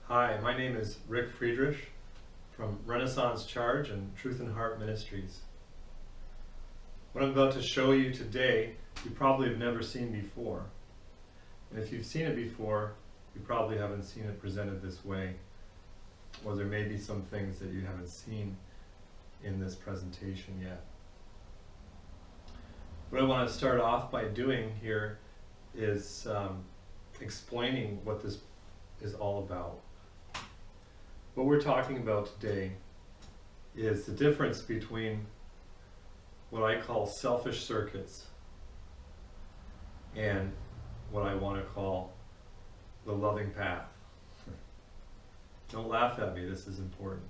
Hi, my name is Rick Friedrich from Renaissance Charge and Truth and Heart Ministries. What I'm about to show you today, you probably have never seen before. And if you've seen it before, you probably haven't seen it presented this way. Or there may be some things that you haven't seen in this presentation yet. What I want to start off by doing here is explaining what this is all about. What we're talking about today is the difference between what I call selfish circuits and what I want to call the loving path. Don't laugh at me, this is important.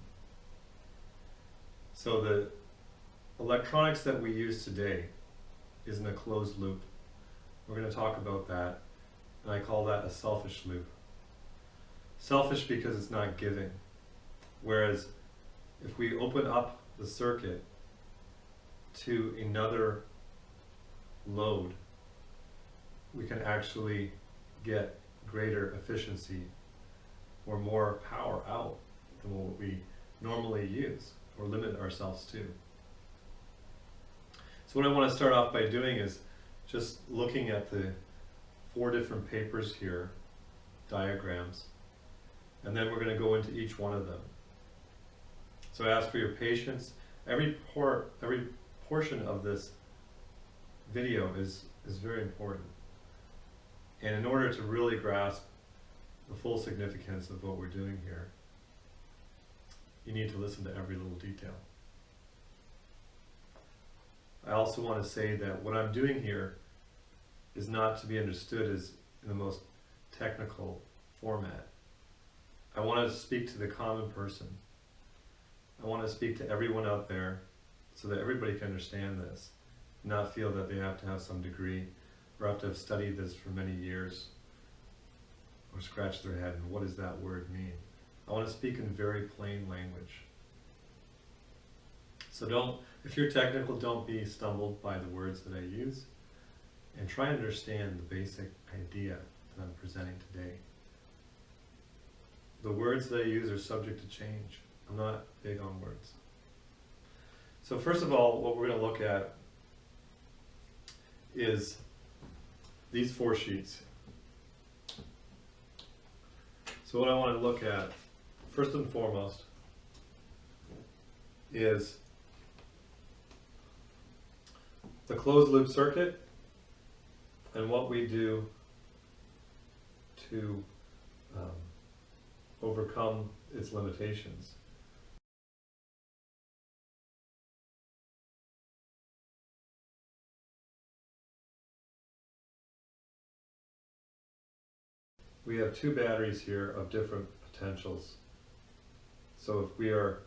So the electronics that we use today is in a closed loop. We're going to talk about that, and I call that a selfish loop. Selfish because it's not giving. Whereas if we open up the circuit to another load, we can actually get greater efficiency or more power out than what we normally use or limit ourselves to. So what I want to start off by doing is just looking at the 4 different papers here, diagrams, and then we're going to go into each one of them. So I ask for your patience. Every portion of this video is very important. And in order to really grasp the full significance of what we're doing here, you need to listen to every little detail. I also want to say that what I'm doing here is not to be understood as in the most technical format. I want to speak to the common person. I want to speak to everyone out there so that everybody can understand this, not feel that they have to have some degree or have to have studied this for many years or scratch their head and what does that word mean. I want to speak in very plain language. So if you're technical, don't be stumbled by the words that I use, and try and understand the basic idea that I'm presenting today. The words that I use are subject to change. I'm not big on words. So first of all, what we're going to look at is these 4 sheets. So what I want to look at, first and foremost, is the closed loop circuit and what we do to overcome its limitations. We have 2 batteries here of different potentials. So if we are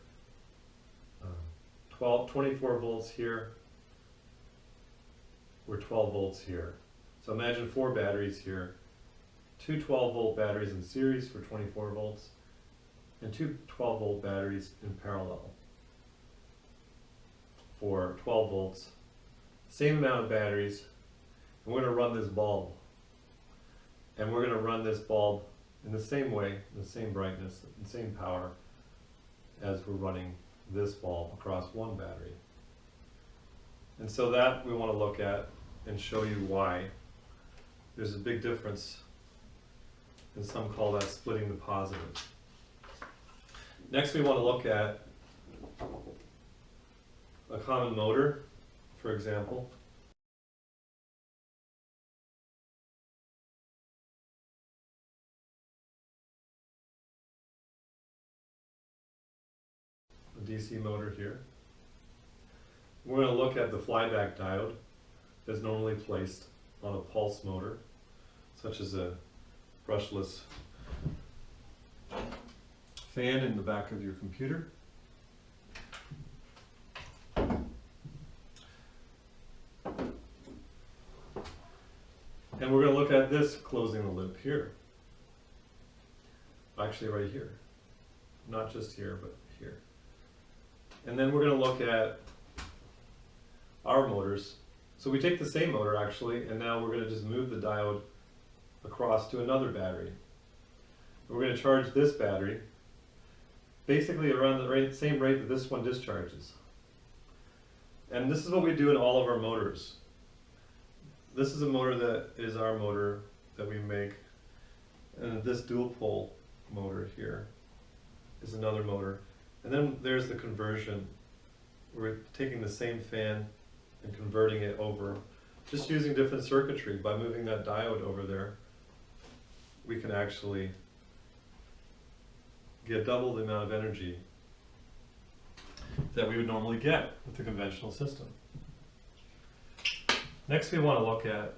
24 volts here, we're 12 volts here. So imagine 4 batteries here, 2 12-volt batteries in series for 24 volts, and 2 12-volt batteries in parallel for 12 volts. Same amount of batteries, and we're going to run this bulb. And we're going to run this bulb in the same way, the same brightness, the same power as we're running this bulb across one battery. And so that we want to look at and show you why there's a big difference, and some call that splitting the positive. Next we want to look at a common motor, for example. DC motor here. We're going to look at the flyback diode that's normally placed on a pulse motor, such as a brushless fan in the back of your computer. And we're going to look at this closing the loop here. Actually right here. Not just here, but here. And then we're going to look at our motors. So we take the same motor actually, and now we're going to just move the diode across to another battery. We're going to charge this battery basically around the same rate that this one discharges. And this is what we do in all of our motors. This is a motor that is our motor that we make, and this dual pole motor here is another motor. And then there's the conversion. We're taking the same fan and converting it over, just using different circuitry. By moving that diode over there, we can actually get double the amount of energy that we would normally get with the conventional system. Next, we want to look at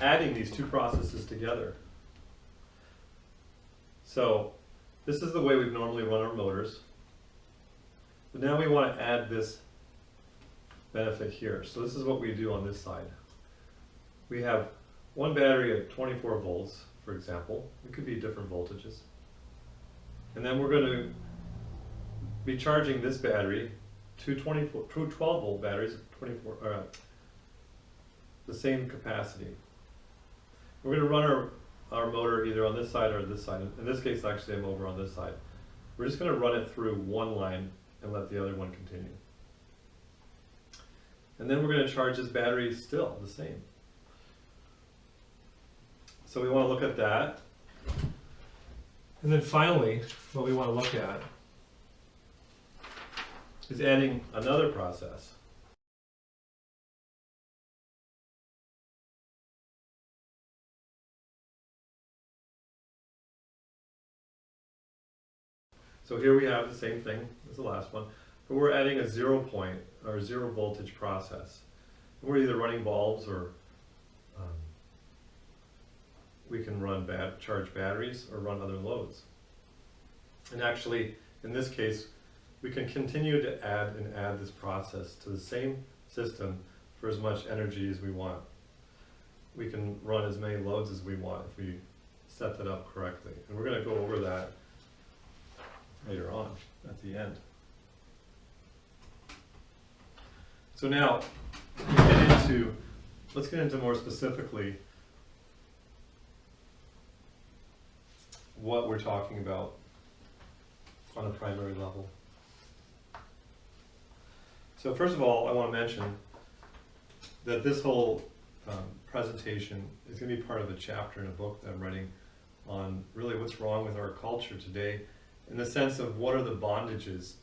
adding these two processes together. So this is the way we've normally run our motors. But now we want to add this benefit here. So this is what we do on this side. We have one battery at 24 volts, for example. It could be different voltages. And then we're going to be charging this battery, two 12 volt batteries, the same capacity. We're going to run our motor either on this side or this side. In this case, actually, I'm over on this side. We're just going to run it through one line and let the other one continue. And then we're going to charge this battery still the same. So we want to look at that. And then finally, what we want to look at is adding another process. So here we have the same thing as the last one, but we're adding a 0 point or 0 voltage process. And we're either running bulbs or we can run charge batteries or run other loads. And actually, in this case, we can continue to add this process to the same system for as much energy as we want. We can run as many loads as we want if we set that up correctly. And we're going to go over that later on at the end. So now, let's get into more specifically what we're talking about on a primary level. So first of all, I want to mention that this whole presentation is going to be part of a chapter in a book that I'm writing on really what's wrong with our culture today, in the sense of what are the bondages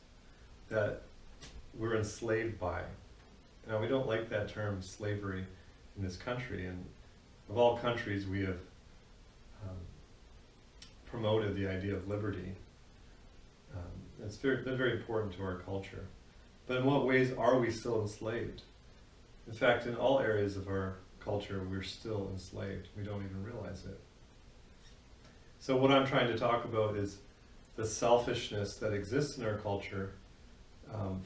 that we're enslaved by. Now, we don't like that term slavery in this country, and of all countries we have promoted the idea of liberty. It's been very important to our culture. But in what ways are we still enslaved? In fact, in all areas of our culture, we're still enslaved. We don't even realize it. So what I'm trying to talk about is the selfishness that exists in our culture,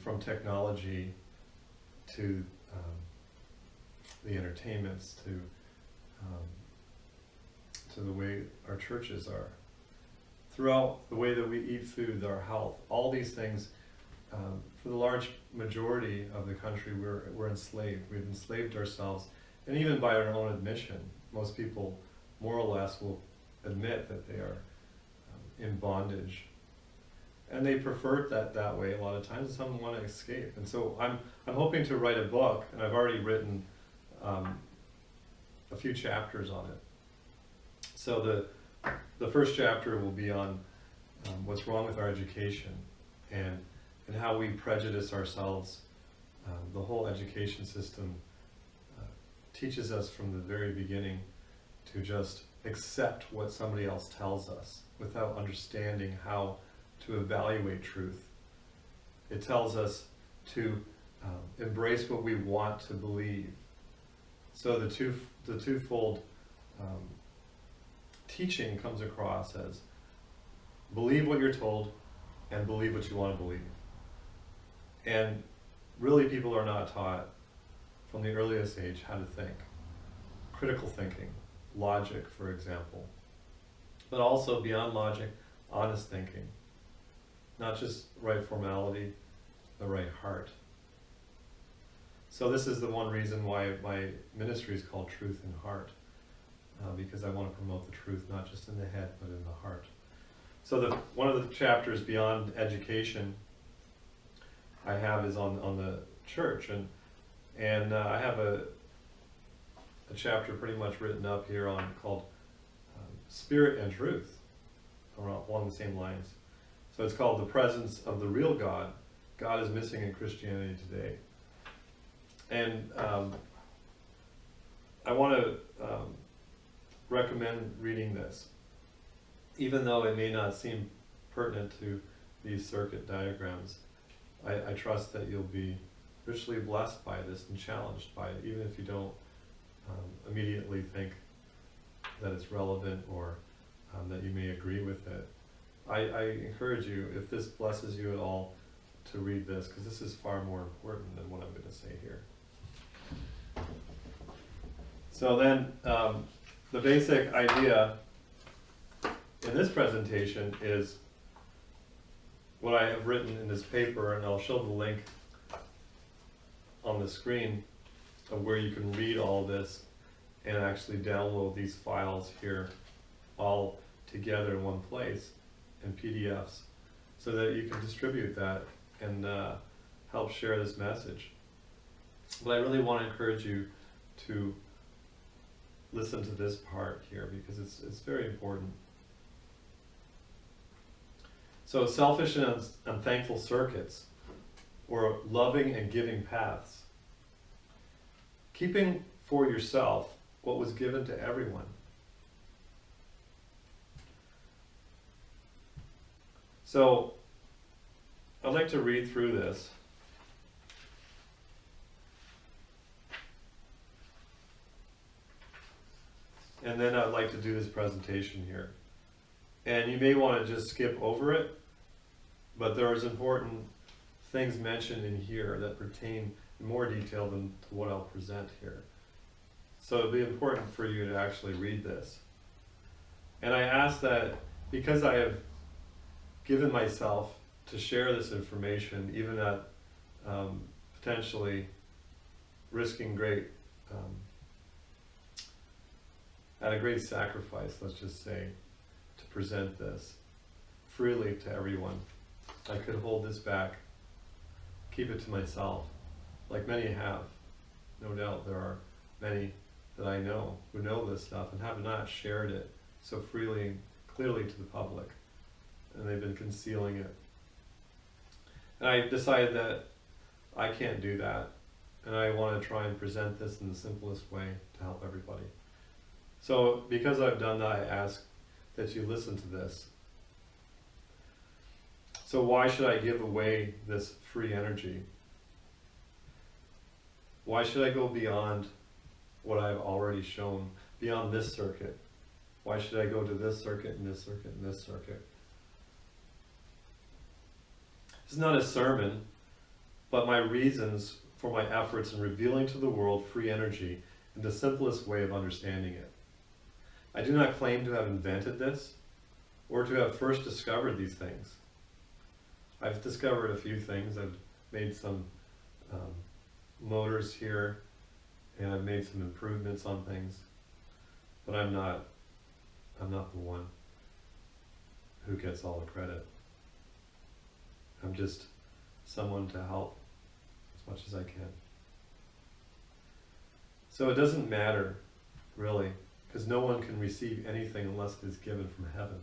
from technology to the entertainments to the way our churches are. Throughout the way that we eat food, our health, all these things, for the large majority of the country, we're enslaved. We've enslaved ourselves, and even by our own admission, most people more or less will admit that they are in bondage. And they prefer that way a lot of times. Some want to escape. And so I'm hoping to write a book, and I've already written a few chapters on it. So the first chapter will be on what's wrong with our education and how we prejudice ourselves. The whole education system teaches us from the very beginning to just accept what somebody else tells us without understanding how to evaluate truth. It tells us to embrace what we want to believe. So the twofold teaching comes across as believe what you're told and believe what you want to believe. And really, people are not taught from the earliest age how to think. Critical thinking, logic, for example. But also beyond logic, honest thinking. Not just right formality, the right heart. So this is the one reason why my ministry is called Truth in Heart, because I want to promote the truth not just in the head but in the heart. So one of the chapters beyond education I have is on the church, and I have a chapter pretty much written up here on called Spirit and Truth, along the same lines. So it's called The Presence of the Real God. God is missing in Christianity today. And I want to recommend reading this, even though it may not seem pertinent to these circuit diagrams. I trust that you'll be richly blessed by this and challenged by it, even if you don't immediately think that it's relevant or that you may agree with it. I encourage you, if this blesses you at all, to read this, because this is far more important than what I'm going to say here. So then, the basic idea in this presentation is what I have written in this paper, and I'll show the link on the screen of where you can read all this and actually download these files here all together in one place in PDFs, so that you can distribute that and help share this message. But I really want to encourage you to listen to this part here, because it's very important. So selfish and unthankful circuits, or loving and giving paths. Keeping for yourself what was given to everyone. So I'd like to read through this. And then I'd like to do this presentation here. And you may want to just skip over it, but there is important things mentioned in here that pertain in more detail than to what I'll present here. So it'll be important for you to actually read this. And I ask that, because I have given myself to share this information, even at potentially risking at a great sacrifice, let's just say, to present this freely to everyone. I could hold this back, keep it to myself, like many have. No doubt there are many that I know who know this stuff and have not shared it so freely and clearly to the public, and they've been concealing it. And I decided that I can't do that, and I want to try and present this in the simplest way to help everybody. So because I've done that, I ask that you listen to this. So why should I give away this free energy? Why should I go beyond what I've already shown, beyond this circuit? Why should I go to this circuit and this circuit and this circuit? It's not a sermon, but my reasons for my efforts in revealing to the world free energy in the simplest way of understanding it. I do not claim to have invented this, or to have first discovered these things. I've discovered a few things. I've made some motors here, and I've made some improvements on things, but I'm not the one who gets all the credit. I'm just someone to help as much as I can. So it doesn't matter, really, because no one can receive anything unless it is given from heaven.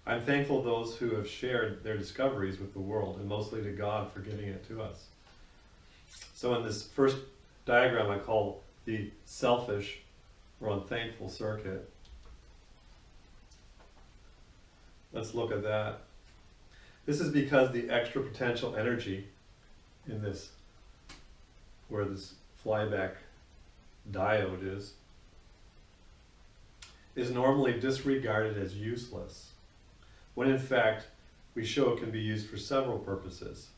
I'm thankful those who have shared their discoveries with the world, and mostly to God for giving it to us. So in this first diagram I call the selfish or unthankful circuit. Let's look at that. This is because the extra potential energy in this, where this flyback diode is normally disregarded as useless, when in fact we show it can be used for several purposes.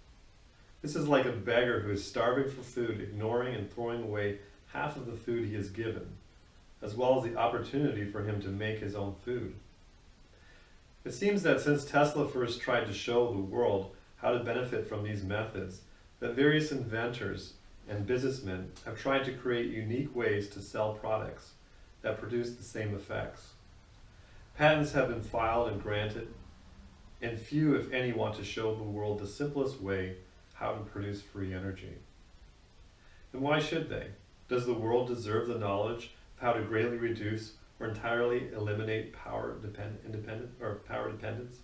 This is like a beggar who is starving for food, ignoring and throwing away half of the food he is given, as well as the opportunity for him to make his own food. It seems that since Tesla first tried to show the world how to benefit from these methods, that various inventors and businessmen have tried to create unique ways to sell products that produce the same effects. Patents have been filed and granted, and few, if any, want to show the world the simplest way how to produce free energy. And why should they? Does the world deserve the knowledge of how to greatly reduce or entirely eliminate power dependence?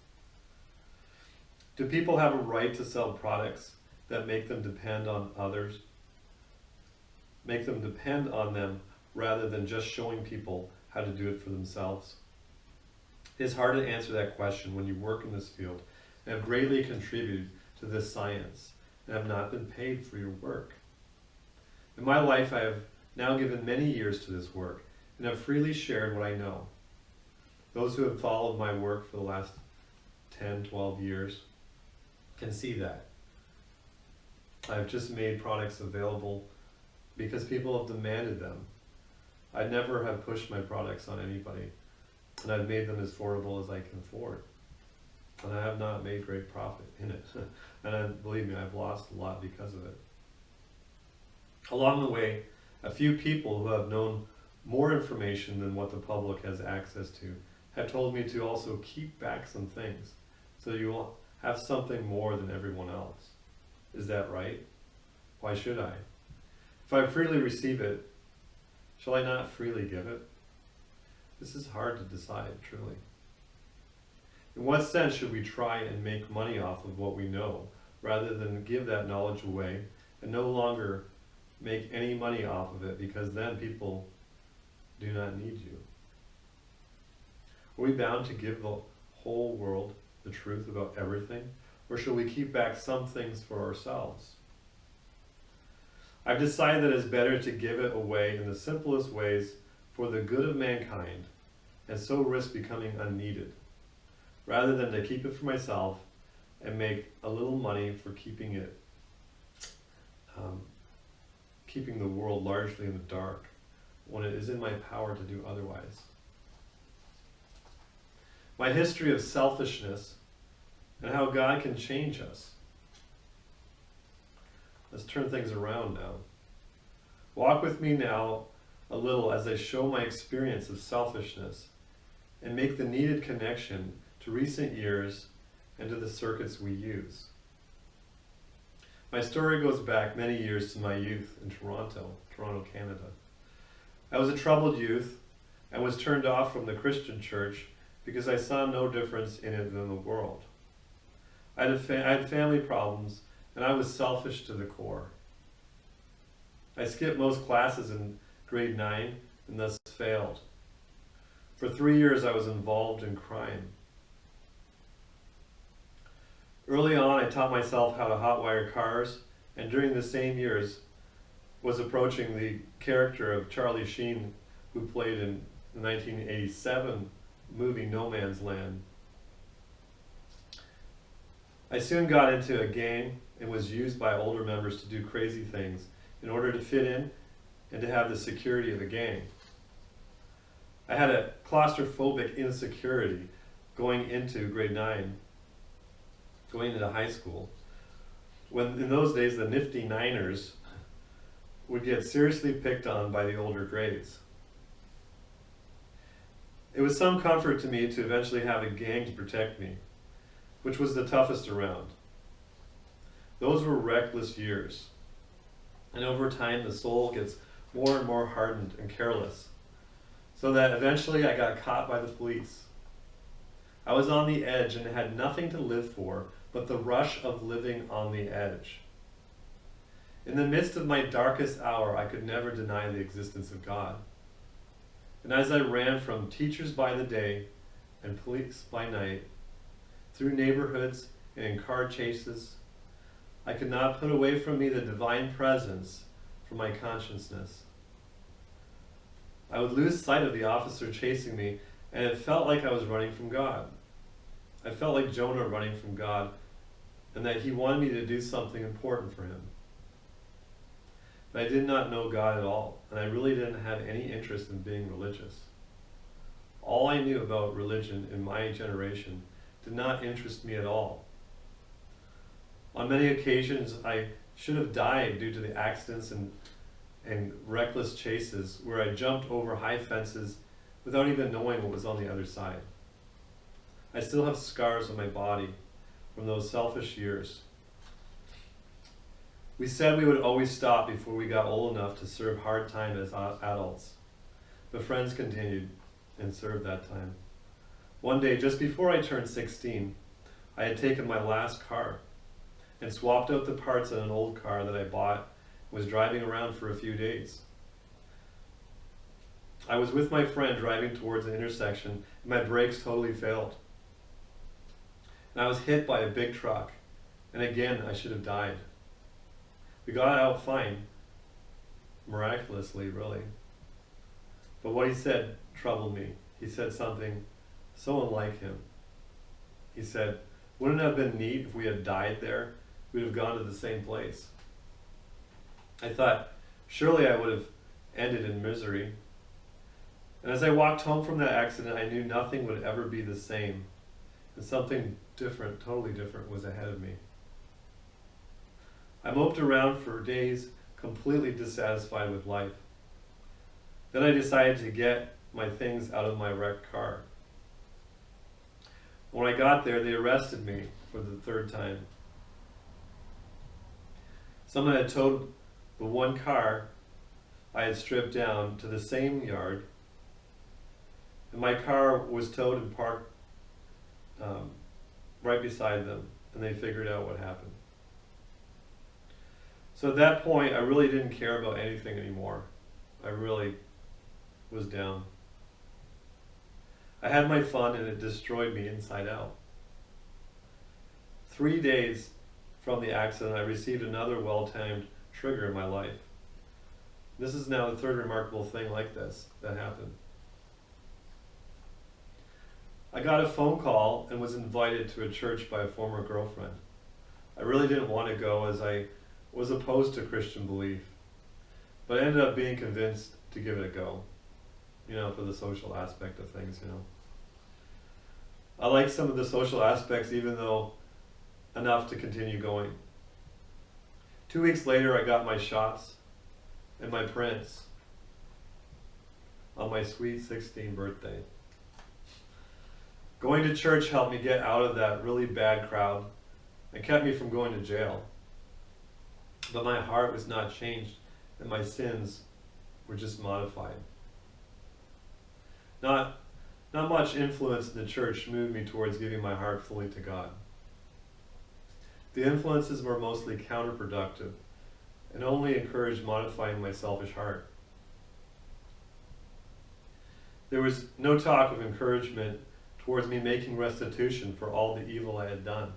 Do people have a right to sell products that make them depend on others? Make them depend on them rather than just showing people how to do it for themselves? It is hard to answer that question when you work in this field and have greatly contributed to this science and have not been paid for your work. In my life, I have now given many years to this work and have freely shared what I know. Those who have followed my work for the last 10, 12 years can see that. I've just made products available because people have demanded them. I never have pushed my products on anybody, and I've made them as affordable as I can afford. And I have not made great profit in it. And believe me, I've lost a lot because of it. Along the way, a few people who have known more information than what the public has access to have told me to also keep back some things so you will have something more than everyone else. Is that right? Why should I? If I freely receive it, shall I not freely give it? This is hard to decide, truly. In what sense should we try and make money off of what we know, rather than give that knowledge away and no longer make any money off of it, because then people do not need you? Are we bound to give the whole world the truth about everything, or shall we keep back some things for ourselves? I've decided that it's better to give it away in the simplest ways for the good of mankind, and so risk becoming unneeded, rather than to keep it for myself and make a little money for keeping it, keeping the world largely in the dark, when it is in my power to do otherwise. My history of selfishness and how God can change us. Let's turn things around now. Walk with me now a little as I show my experience of selfishness and make the needed connection to recent years and to the circuits we use. My story goes back many years to my youth in Toronto, Canada. I was a troubled youth and was turned off from the Christian church because I saw no difference in it than the world. I had family problems, and I was selfish to the core. I skipped most classes in grade 9 and thus failed. For 3 years I was involved in crime. Early on I taught myself how to hotwire cars, and during the same years was approaching the character of Charlie Sheen, who played in the 1987 movie No Man's Land. I soon got into a gang and was used by older members to do crazy things in order to fit in and to have the security of the gang. I had a claustrophobic insecurity going into grade 9, going into high school, when in those days the nifty Niners would get seriously picked on by the older grades. It was some comfort to me to eventually have a gang to protect me, which was the toughest around. Those were reckless years, and over time the soul gets more and more hardened and careless, so that eventually I got caught by the police. I was on the edge and had nothing to live for but the rush of living on the edge. In the midst of my darkest hour, I could never deny the existence of God. And as I ran from teachers by the day and police by night, through neighborhoods and in car chases, I could not put away from me the divine presence from my consciousness. I would lose sight of the officer chasing me, and it felt like I was running from God. I felt like Jonah running from God, and that he wanted me to do something important for him. But I did not know God at all, and I really didn't have any interest in being religious. all I knew about religion in my generation did not interest me at all. On many occasions, I should have died due to the accidents and reckless chases where I jumped over high fences without even knowing what was on the other side. I still have scars on my body from those selfish years. We said we would always stop before we got old enough to serve hard time as adults. But friends continued and served that time. One day, just before I turned 16, I had taken my last car and swapped out the parts on an old car that I bought and was driving around for a few days. I was with my friend driving towards an intersection and my brakes totally failed. And I was hit by a big truck, and again I should have died. We got out fine, miraculously really. But what he said troubled me. He said something so unlike him. He said, "Wouldn't it have been neat if we had died there? We'd have gone to the same place." I thought, surely I would have ended in misery. And as I walked home from that accident, I knew nothing would ever be the same. And something different, totally different, was ahead of me. I moped around for days, completely dissatisfied with life. Then I decided to get my things out of my wrecked car. When I got there, they arrested me for the third time. Someone had towed the one car I had stripped down to the same yard, and my car was towed and parked right beside them, and they figured out what happened. So at that point, I really didn't care about anything anymore. I really was down. I had my fun and it destroyed me inside out. 3 days from the accident, I received another well-timed trigger in my life. This is now the third remarkable thing like this that happened. I got a phone call and was invited to a church by a former girlfriend. I really didn't want to go as I was opposed to Christian belief, but I ended up being convinced to give it a go, for the social aspect of things, I like some of the social aspects even though enough to continue going. 2 weeks later, I got my shots and my prints on my sweet 16th birthday. Going to church helped me get out of that really bad crowd and kept me from going to jail. But my heart was not changed, and my sins were just modified. Not much influence in the church moved me towards giving my heart fully to God. The influences were mostly counterproductive and only encouraged modifying my selfish heart. There was no talk of encouragement towards me making restitution for all the evil I had done.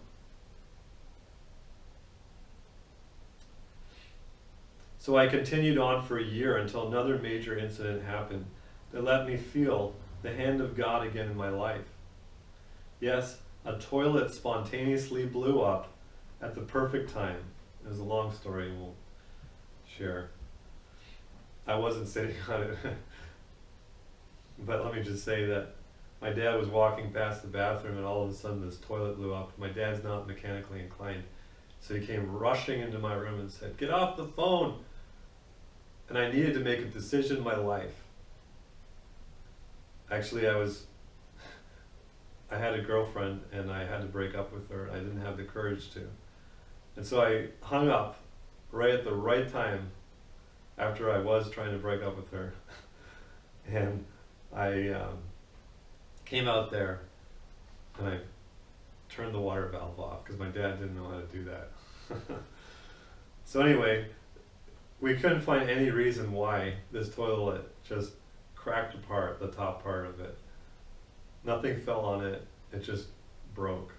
So I continued on for a year until another major incident happened that let me feel the hand of God again in my life. Yes, a toilet spontaneously blew up at the perfect time. It was a long story and we'll share. I wasn't sitting on it. But let me just say that my dad was walking past the bathroom and all of a sudden this toilet blew up. My dad's not mechanically inclined. So he came rushing into my room and said, "Get off the phone!" And I needed to make a decision in my life. Actually, I had a girlfriend and I had to break up with her. I didn't have the courage to. And so I hung up right at the right time after I was trying to break up with her. And I came out there and I turned the water valve off because my dad didn't know how to do that. So anyway, we couldn't find any reason why this toilet just cracked apart, the top part of it. Nothing fell on it, it just broke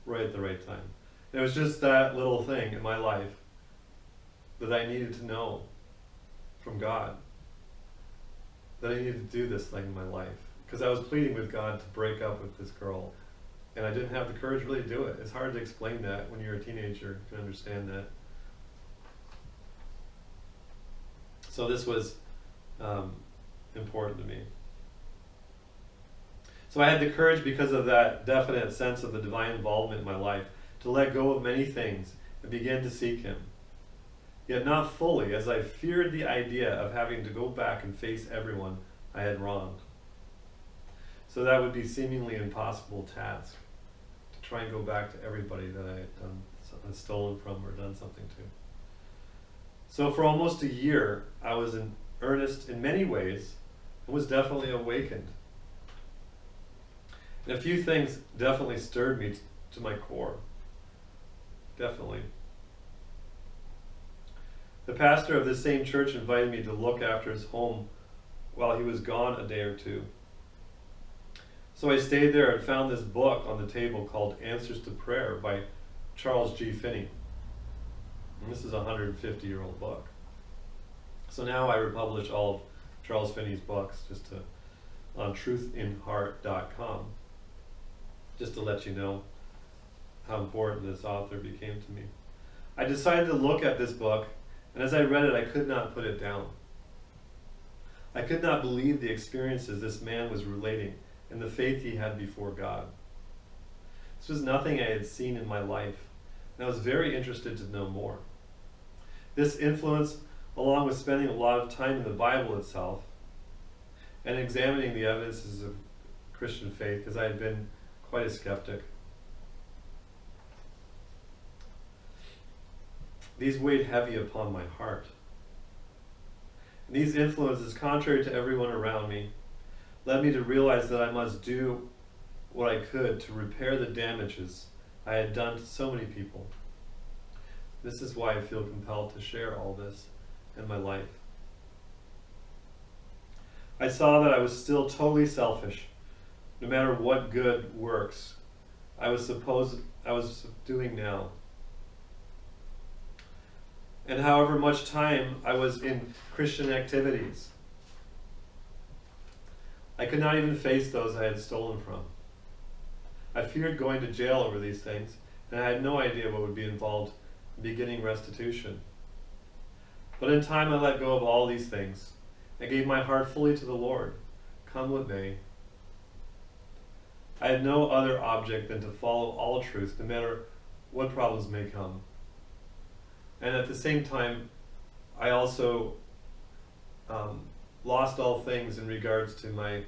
right at the right time. It was just that little thing in my life that I needed to know from God, that I needed to do this thing in my life. Because I was pleading with God to break up with this girl, and I didn't have the courage really to do it. It's hard to explain that when you're a teenager, you can understand that. So this was important to me. So I had the courage, because of that definite sense of the divine involvement in my life, to let go of many things and begin to seek Him. Yet not fully, as I feared the idea of having to go back and face everyone I had wronged. So that would be a seemingly impossible task, to try and go back to everybody that I had stolen from or done something to. So for almost a year, I was in earnest in many ways, and was definitely awakened. And a few things definitely stirred me to my core. Definitely. The pastor of this same church invited me to look after his home while he was gone a day or two. So I stayed there and found this book on the table called Answers to Prayer by Charles G. Finney. And this is a 150-year-old book. So now I republish all of Charles Finney's books on truthinheart.com, just to let you know how important this author became to me. I decided to look at this book, and as I read it, I could not put it down. I could not believe the experiences this man was relating and the faith he had before God. This was nothing I had seen in my life, and I was very interested to know more. This influence, along with spending a lot of time in the Bible itself and examining the evidences of Christian faith, because I had been quite a skeptic. These weighed heavy upon my heart. And these influences, contrary to everyone around me, led me to realize that I must do what I could to repair the damages I had done to so many people. This is why I feel compelled to share all this in my life. I saw that I was still totally selfish, no matter what good works I was doing now. And however much time I was in Christian activities, I could not even face those I had stolen from. I feared going to jail over these things, and I had no idea what would be involved in beginning restitution. But in time I let go of all these things. I gave my heart fully to the Lord, come what may. I had no other object than to follow all truth, no matter what problems may come. And at the same time, I also lost all things in regards to my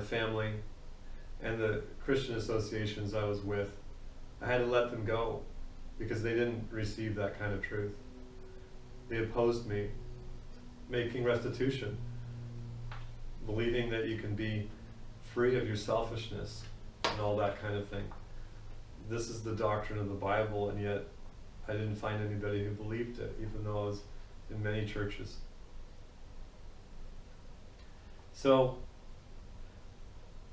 family and the Christian associations I was with. I had to let them go because they didn't receive that kind of truth. They opposed me making restitution, believing that you can be free of your selfishness and all that kind of thing. This is the doctrine of the Bible, and yet I didn't find anybody who believed it, even though I was in many churches. So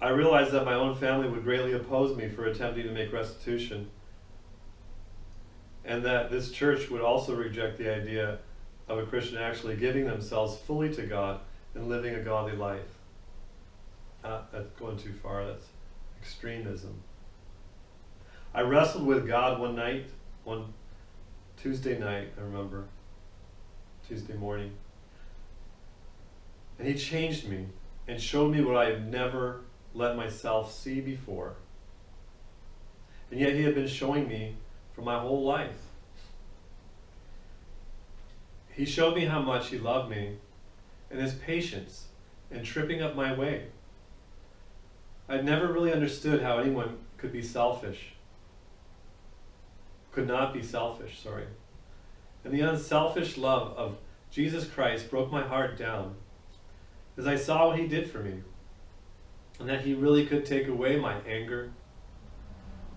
I realized that my own family would greatly oppose me for attempting to make restitution, and that this church would also reject the idea of a Christian actually giving themselves fully to God and living a godly life. That's going too far. That's extremism. I wrestled with God one Tuesday night, I remember, Tuesday morning. And He changed me and showed me what I had never let myself see before. And yet He had been showing me for my whole life. He showed me how much He loved me and His patience in tripping up my way. I'd never really understood how anyone could be selfish. Could not be selfish, sorry. And the unselfish love of Jesus Christ broke my heart down as I saw what He did for me, and that He really could take away my anger,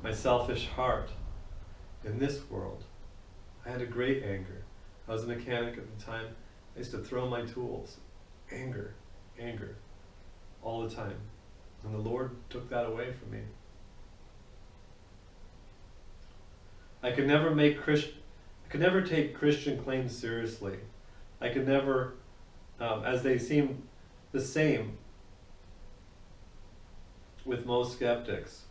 my selfish heart in this world. I had a great anger. I was a mechanic at the time. I used to throw my tools. Anger, all the time. And the Lord took that away from me. I could never take Christian claims seriously. I could never, as they seem the same with most skeptics,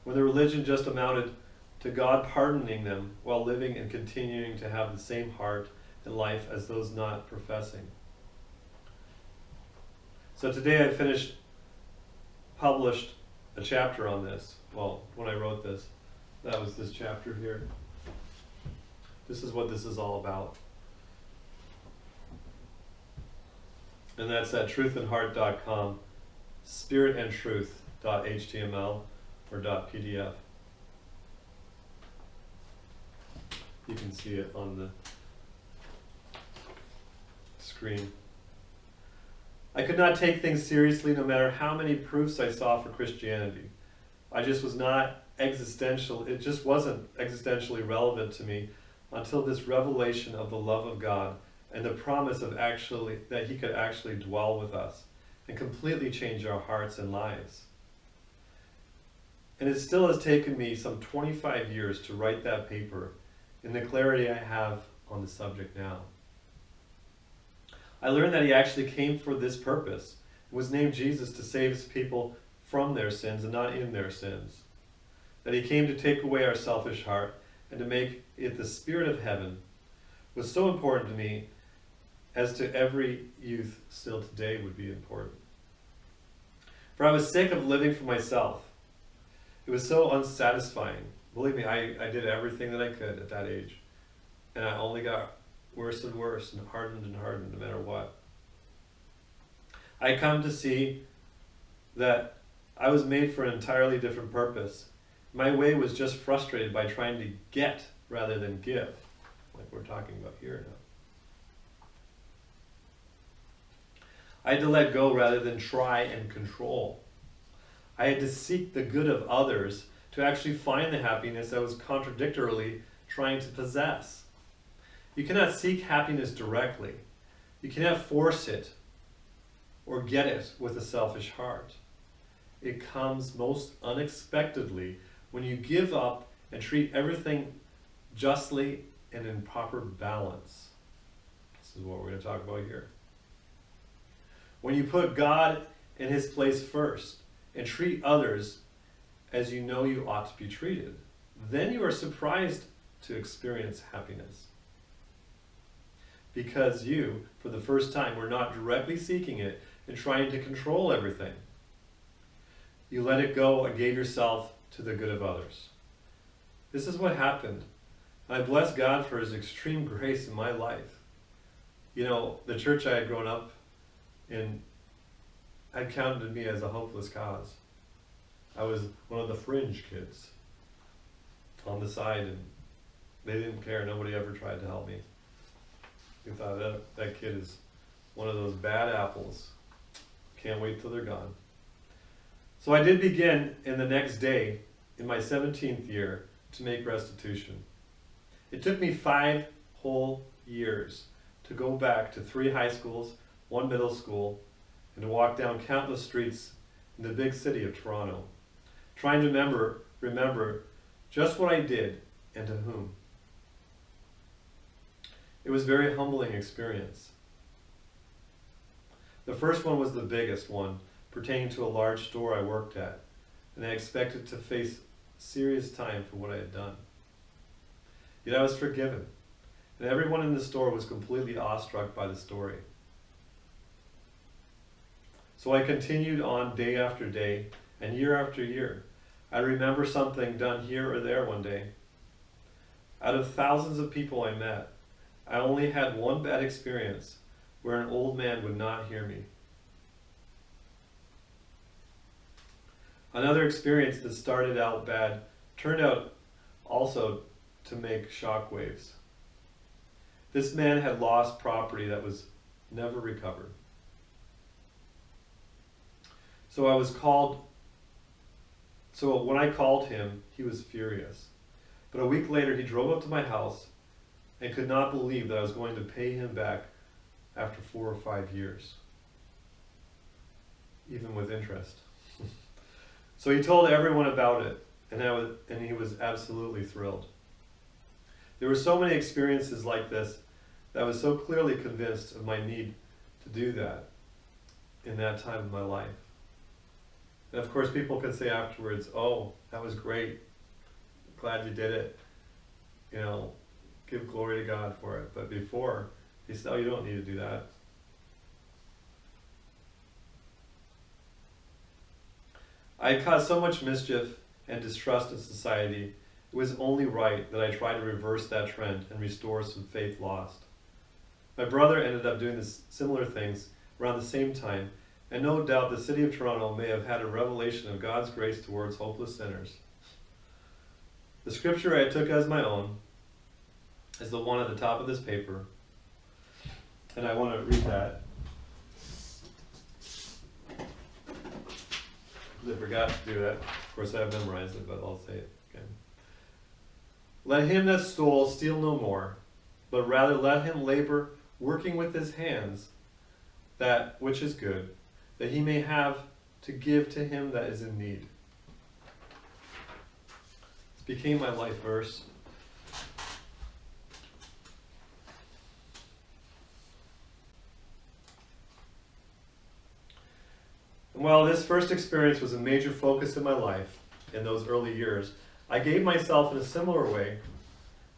when the religion just amounted to God pardoning them while living and continuing to have the same heart and life as those not professing. So today I finished published a chapter on this. Well, when I wrote this, that was this chapter here. This is what this is all about. And that's at truthandheart.com, spiritandtruth.html or .pdf. You can see it on the screen. I could not take things seriously no matter how many proofs I saw for Christianity. I just was not existential, it just wasn't existentially relevant to me until this revelation of the love of God and the promise of that he could actually dwell with us and completely change our hearts and lives. And it still has taken me some 25 years to write that paper in the clarity I have on the subject now. I learned that he actually came for this purpose. It was named Jesus to save his people from their sins and not in their sins. That he came to take away our selfish heart and to make it the spirit of heaven was so important to me, as to every youth still today would be important. For I was sick of living for myself. It was so unsatisfying. Believe me, I did everything that I could at that age. And I only got worse and worse and hardened no matter what. I come to see that I was made for an entirely different purpose. My way was just frustrated by trying to get rather than give, like we're talking about here now. I had to let go rather than try and control. I had to seek the good of others to actually find the happiness I was contradictorily trying to possess. You cannot seek happiness directly. You cannot force it or get it with a selfish heart. It comes most unexpectedly when you give up and treat everything justly and in proper balance. This is what we're going to talk about here. When you put God in his place first and treat others as you know you ought to be treated, then you are surprised to experience happiness. Because you, for the first time, were not directly seeking it and trying to control everything. You let it go and gave yourself to the good of others. This is what happened. I bless God for his extreme grace in my life. You know, the church I had grown up in had counted me as a hopeless cause. I was one of the fringe kids on the side, and they didn't care. Nobody ever tried to help me. You thought that kid is one of those bad apples. Can't wait till they're gone. So I did begin in the next day, in my 17th year, to make restitution. It took me 5 whole years to go back to 3 high schools, 1 middle school, and to walk down countless streets in the big city of Toronto, trying to remember just what I did and to whom. It was a very humbling experience. The first one was the biggest one, pertaining to a large store I worked at, and I expected to face serious time for what I had done. Yet I was forgiven, and everyone in the store was completely awestruck by the story. So I continued on day after day, and year after year. I remember something done here or there one day. Out of thousands of people I met, I only had one bad experience where an old man would not hear me. Another experience that started out bad turned out also to make shockwaves. This man had lost property that was never recovered. So when I called him, he was furious. But a week later, he drove up to my house and could not believe that I was going to pay him back after 4 or 5 years, even with interest. So he told everyone about it, and he was absolutely thrilled. There were so many experiences like this that I was so clearly convinced of my need to do that in that time of my life. And of course, people could say afterwards, "Oh, that was great. Glad you did it. You know, give glory to God for it." But before, he said, "Oh, you don't need to do that." I had caused so much mischief and distrust in society, it was only right that I try to reverse that trend and restore some faith lost. My brother ended up doing similar things around the same time, and no doubt the city of Toronto may have had a revelation of God's grace towards hopeless sinners. The scripture I took as my own is the one at the top of this paper, and I want to read that. I forgot to do that. Of course, I have memorized it, but I'll say it again. Let him that stole steal no more, but rather let him labor, working with his hands that which is good, that he may have to give to him that is in need. This became my life verse. And while this first experience was a major focus in my life in those early years, I gave myself in a similar way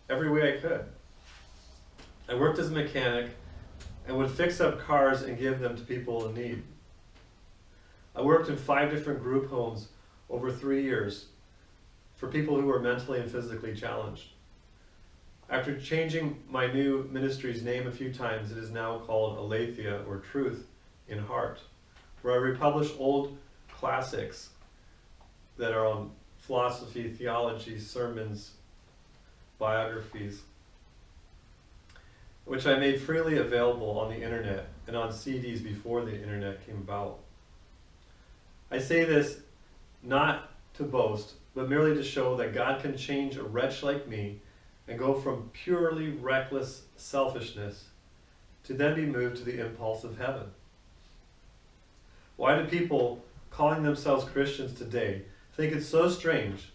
every way I could. I worked as a mechanic and would fix up cars and give them to people in need. I worked in 5 different group homes over 3 years for people who were mentally and physically challenged. After changing my new ministry's name a few times, it is now called Aletheia, or Truth in Heart, where I republish old classics that are on philosophy, theology, sermons, biographies, which I made freely available on the internet and on CDs before the internet came about. I say this not to boast, but merely to show that God can change a wretch like me and go from purely reckless selfishness to then be moved to the impulse of heaven. Why do people calling themselves Christians today think it's so strange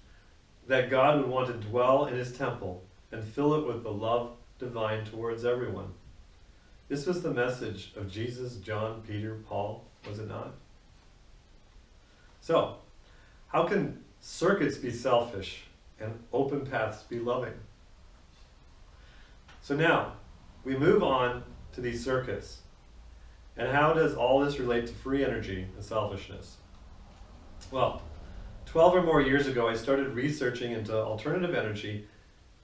that God would want to dwell in his temple and fill it with the love divine towards everyone? This was the message of Jesus, John, Peter, Paul, was it not? So, how can circuits be selfish and open paths be loving? So now, we move on to these circuits. And how does all this relate to free energy and selfishness? Well, 12 or more years ago, I started researching into alternative energy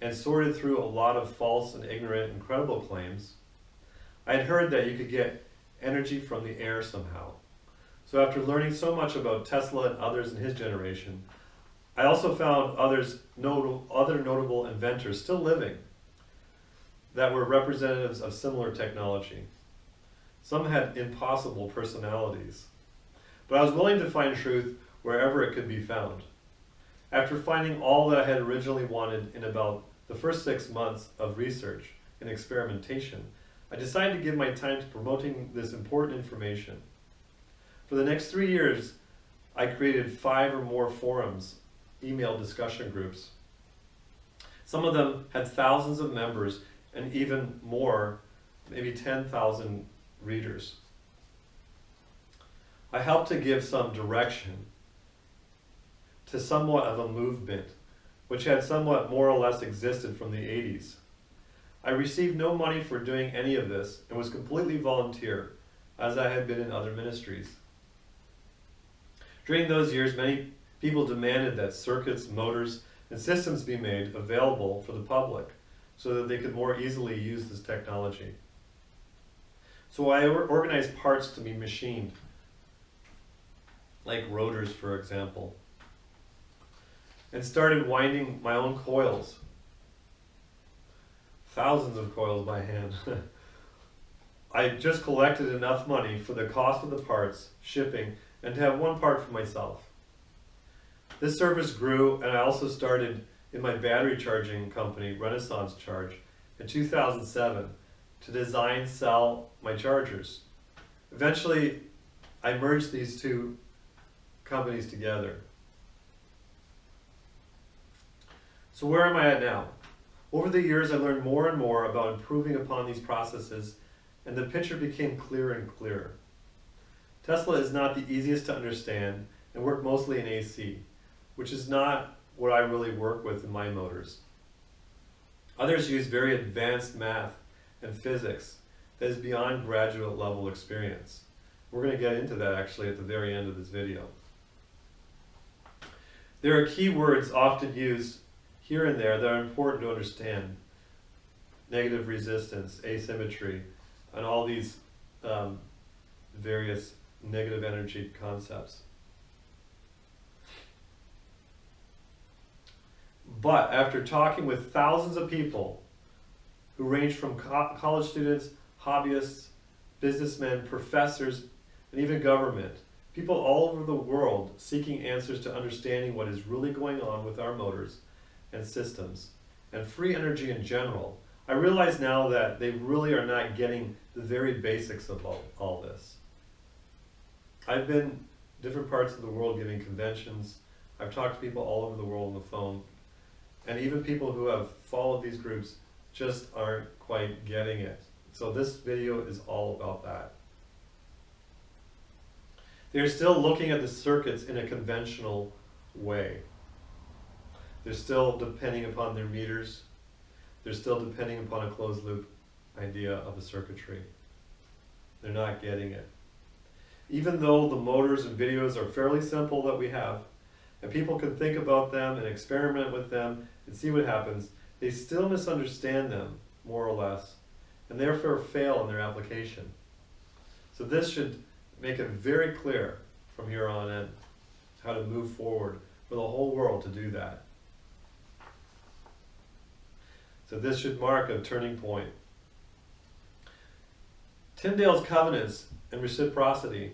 and sorted through a lot of false and ignorant, incredible claims. I had heard that you could get energy from the air somehow. So after learning so much about Tesla and others in his generation, I also found other notable inventors still living that were representatives of similar technology. Some had impossible personalities, but I was willing to find truth wherever it could be found. After finding all that I had originally wanted in about the first 6 months of research and experimentation, I decided to give my time to promoting this important information. For the next 3 years, I created 5 or more forums, email discussion groups. Some of them had thousands of members and even more, maybe 10,000 readers. I helped to give some direction to somewhat of a movement which had somewhat more or less existed from the 80s. I received no money for doing any of this and was completely volunteer, as I had been in other ministries. During those years, many people demanded that circuits, motors, and systems be made available for the public so that they could more easily use this technology. So I organized parts to be machined, like rotors, for example, and started winding my own coils. Thousands of coils by hand. I just collected enough money for the cost of the parts, shipping, and to have one part for myself. This service grew, and I also started in my battery charging company, Renaissance Charge, in 2007 to design, sell my chargers. Eventually, I merged these two companies together. So where am I at now? Over the years, I learned more and more about improving upon these processes, and the picture became clearer and clearer. Tesla is not the easiest to understand and work mostly in AC, which is not what I really work with in my motors. Others use very advanced math and physics that is beyond graduate level experience. We're going to get into that actually at the very end of this video. There are key words often used here and there that are important to understand. Negative resistance, asymmetry, and all these various negative energy concepts. But after talking with thousands of people who range from college students, hobbyists, businessmen, professors, and even government, people all over the world seeking answers to understanding what is really going on with our motors and systems, and free energy in general, I realize now that they really are not getting the very basics of all this. I've been in different parts of the world giving conventions. I've talked to people all over the world on the phone. And even people who have followed these groups just aren't quite getting it. So this video is all about that. They're still looking at the circuits in a conventional way. They're still depending upon their meters. They're still depending upon a closed loop idea of a circuitry. They're not getting it. Even though the motors and videos are fairly simple that we have, and people can think about them and experiment with them and see what happens, they still misunderstand them, more or less, and therefore fail in their application. So this should make it very clear from here on in how to move forward for the whole world to do that. So this should mark a turning point. Tyndale's covenants and reciprocity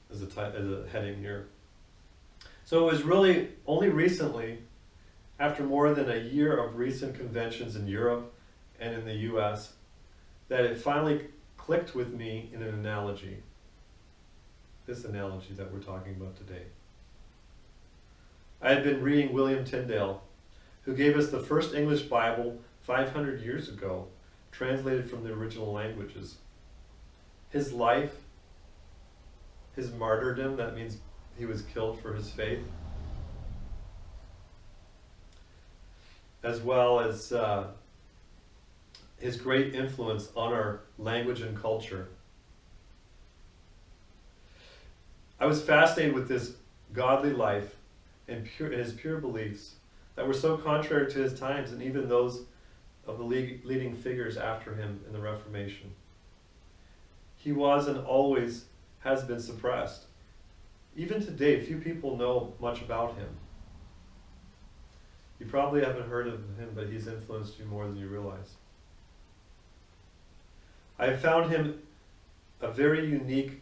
is a heading here. So it was really only recently, after more than a year of recent conventions in Europe and in the US, that it finally clicked with me in an analogy. This analogy that we're talking about today. I had been reading William Tyndale, who gave us the first English Bible 500 years ago, translated from the original languages. His life, his martyrdom, that means he was killed for his faith, as well as his great influence on our language and culture. I was fascinated with this godly life and his pure beliefs that were so contrary to his times and even those of the leading figures after him in the Reformation. He was and always has been suppressed. Even today, few people know much about him. You probably haven't heard of him, but he's influenced you more than you realize. I found in him a very unique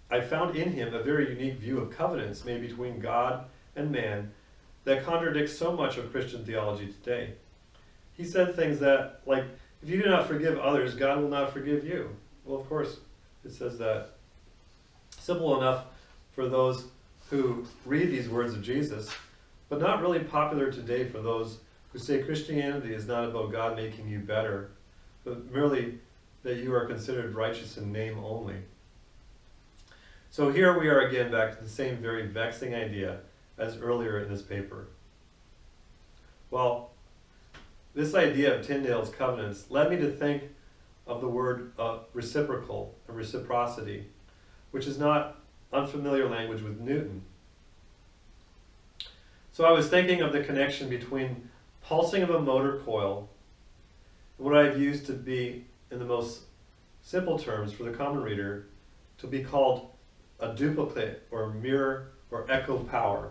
view of covenants made between God and man that contradicts so much of Christian theology today. He said things that, like, if you do not forgive others, God will not forgive you. Well, of course, it says that. Simple enough for those who read these words of Jesus, but not really popular today for those who say Christianity is not about God making you better, but merely that you are considered righteous in name only. So here we are again back to the same very vexing idea as earlier in this paper. Well, this idea of Tyndale's covenants led me to think of the word reciprocal and reciprocity, which is not unfamiliar language with Newton. So I was thinking of the connection between pulsing of a motor coil and what I've used to be, in the most simple terms for the common reader, to be called a duplicate or mirror or echo power.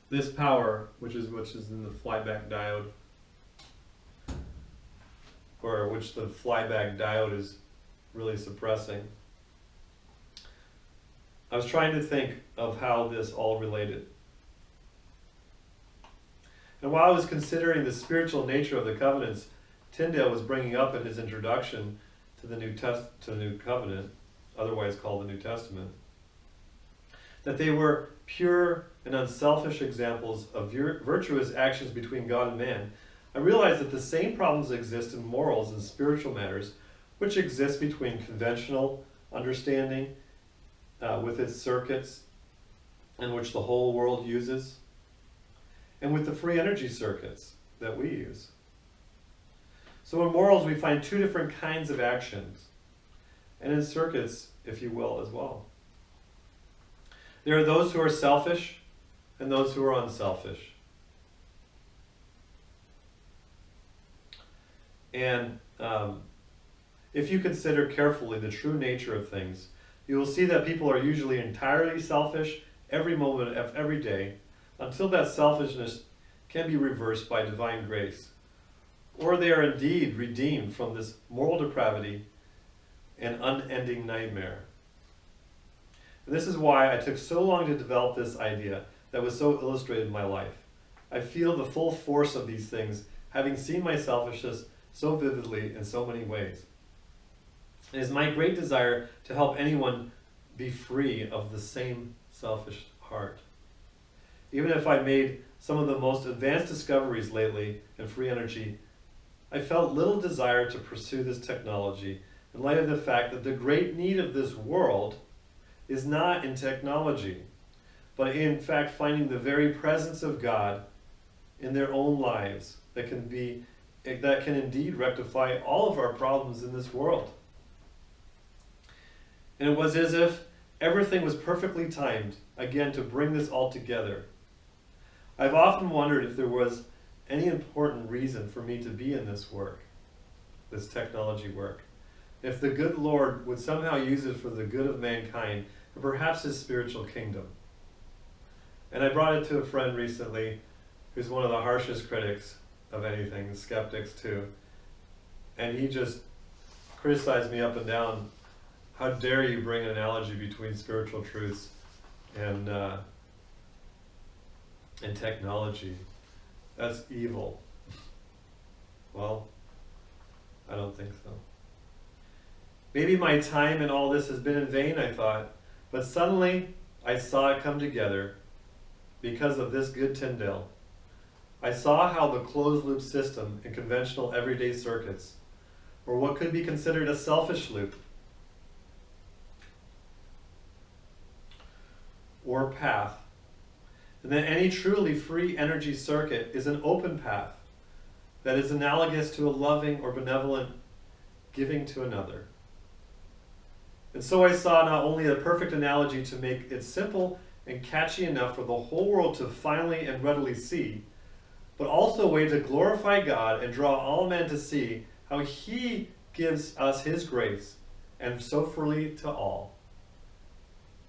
This power, which is in the flyback diode, or which the flyback diode is really suppressing. I was trying to think of how this all related. And while I was considering the spiritual nature of the covenants Tyndale was bringing up in his introduction to the New Covenant, otherwise called the New Testament, that they were pure and unselfish examples of virtuous actions between God and man, I realized that the same problems exist in morals and spiritual matters, which exist between conventional understanding with its circuits, and which the whole world uses, and with the free energy circuits that we use. So in morals we find two different kinds of actions, and in circuits, if you will, as well. There are those who are selfish and those who are unselfish. And if you consider carefully the true nature of things, you will see that people are usually entirely selfish every moment of every day, until that selfishness can be reversed by divine grace. Or they are indeed redeemed from this moral depravity and unending nightmare. And this is why I took so long to develop this idea that was so illustrated in my life. I feel the full force of these things, having seen my selfishness so vividly in so many ways. It is my great desire to help anyone be free of the same selfish heart. Even if I made some of the most advanced discoveries lately in free energy, I felt little desire to pursue this technology in light of the fact that the great need of this world is not in technology, but in fact finding the very presence of God in their own lives that can indeed rectify all of our problems in this world. And it was as if everything was perfectly timed, again, to bring this all together. I've often wondered if there was any important reason for me to be in this work, this technology work. If the good Lord would somehow use it for the good of mankind, and perhaps his spiritual kingdom. And I brought it to a friend recently, who's one of the harshest critics of anything, skeptics too. And he just criticized me up and down. How dare you bring an analogy between spiritual truths and technology? That's evil. Well, I don't think so. Maybe my time in all this has been in vain, I thought, but suddenly I saw it come together because of this good Tyndale. I saw how the closed loop system in conventional everyday circuits, or what could be considered a selfish loop, or path, and that any truly free energy circuit is an open path that is analogous to a loving or benevolent giving to another. And so I saw not only a perfect analogy to make it simple and catchy enough for the whole world to finally and readily see, but also a way to glorify God and draw all men to see how he gives us his grace, and so freely to all.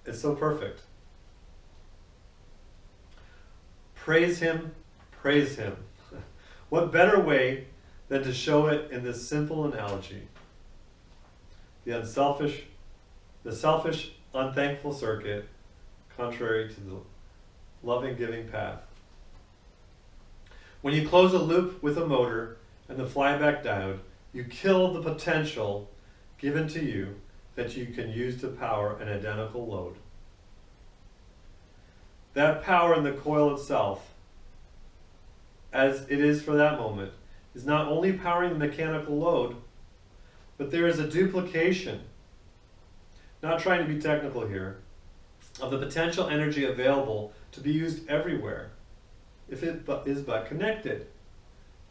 It's so perfect. Praise him, praise him. What better way than to show it in this simple analogy? The selfish, unthankful circuit, contrary to the loving, giving path. When you close a loop with a motor and the flyback diode, you kill the potential given to you that you can use to power an identical load. That power in the coil itself, as it is for that moment, is not only powering the mechanical load, but there is a duplication, not trying to be technical here, of the potential energy available to be used everywhere, if it is but connected.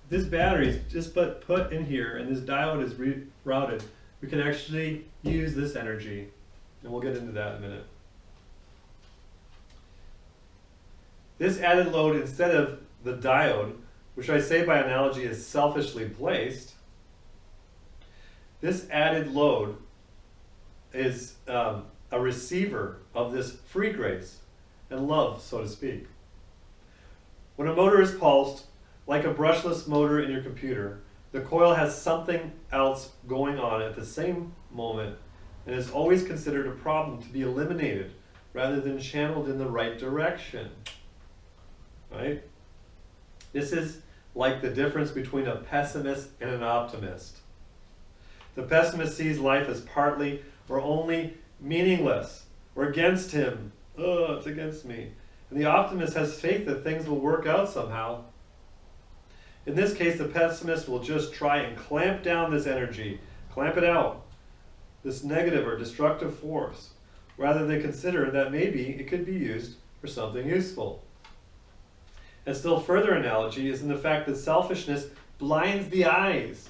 If this battery is just but put in here and this diode is rerouted, we can actually use this energy, and we'll get into that in a minute. This added load, instead of the diode, which I say by analogy is selfishly placed, this added load is a receiver of this free grace and love, so to speak. When a motor is pulsed, like a brushless motor in your computer, the coil has something else going on at the same moment and is always considered a problem to be eliminated rather than channeled in the right direction. Right? This is like the difference between a pessimist and an optimist. The pessimist sees life as partly or only meaningless or against him. Oh, it's against me. And the optimist has faith that things will work out somehow. In this case, the pessimist will just try and clamp down this energy, clamp it out, this negative or destructive force, rather than consider that maybe it could be used for something useful. And still further analogy is in the fact that selfishness blinds the eyes.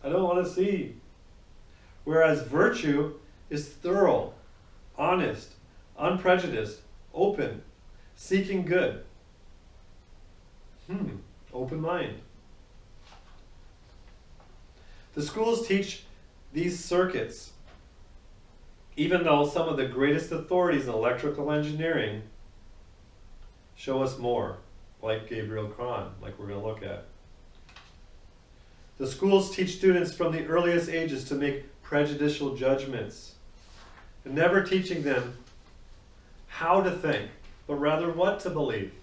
I don't want to see. Whereas virtue is thorough, honest, unprejudiced, open, seeking good. Open mind. The schools teach these circuits, even though some of the greatest authorities in electrical engineering show us more, like Gabriel Cron, like we're going to look at. The schools teach students from the earliest ages to make prejudicial judgments, and never teaching them how to think, but rather what to believe.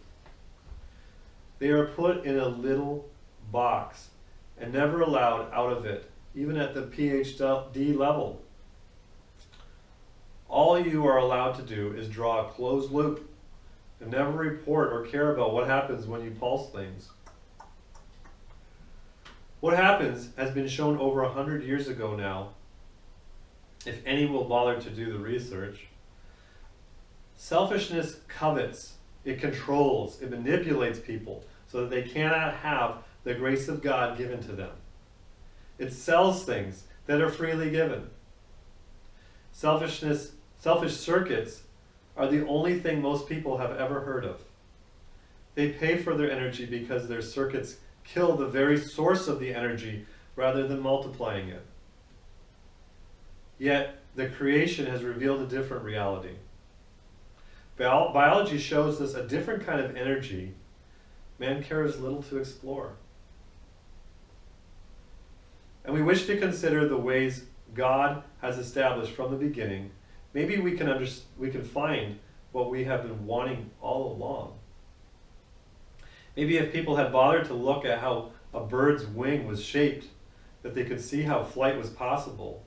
They are put in a little box and never allowed out of it, even at the PhD level. All you are allowed to do is draw a closed loop and never report or care about what happens when you pulse things. What happens has been shown over 100 years ago now, if any will bother to do the research. Selfishness covets, it controls, it manipulates people so that they cannot have the grace of God given to them. It sells things that are freely given. Selfish circuits are the only thing most people have ever heard of. They pay for their energy because their circuits kill the very source of the energy rather than multiplying it. Yet, the creation has revealed a different reality. Biology shows us a different kind of energy man cares little to explore. And we wish to consider the ways God has established from the beginning. Maybe we can find what we have been wanting all along. Maybe if people had bothered to look at how a bird's wing was shaped, that they could see how flight was possible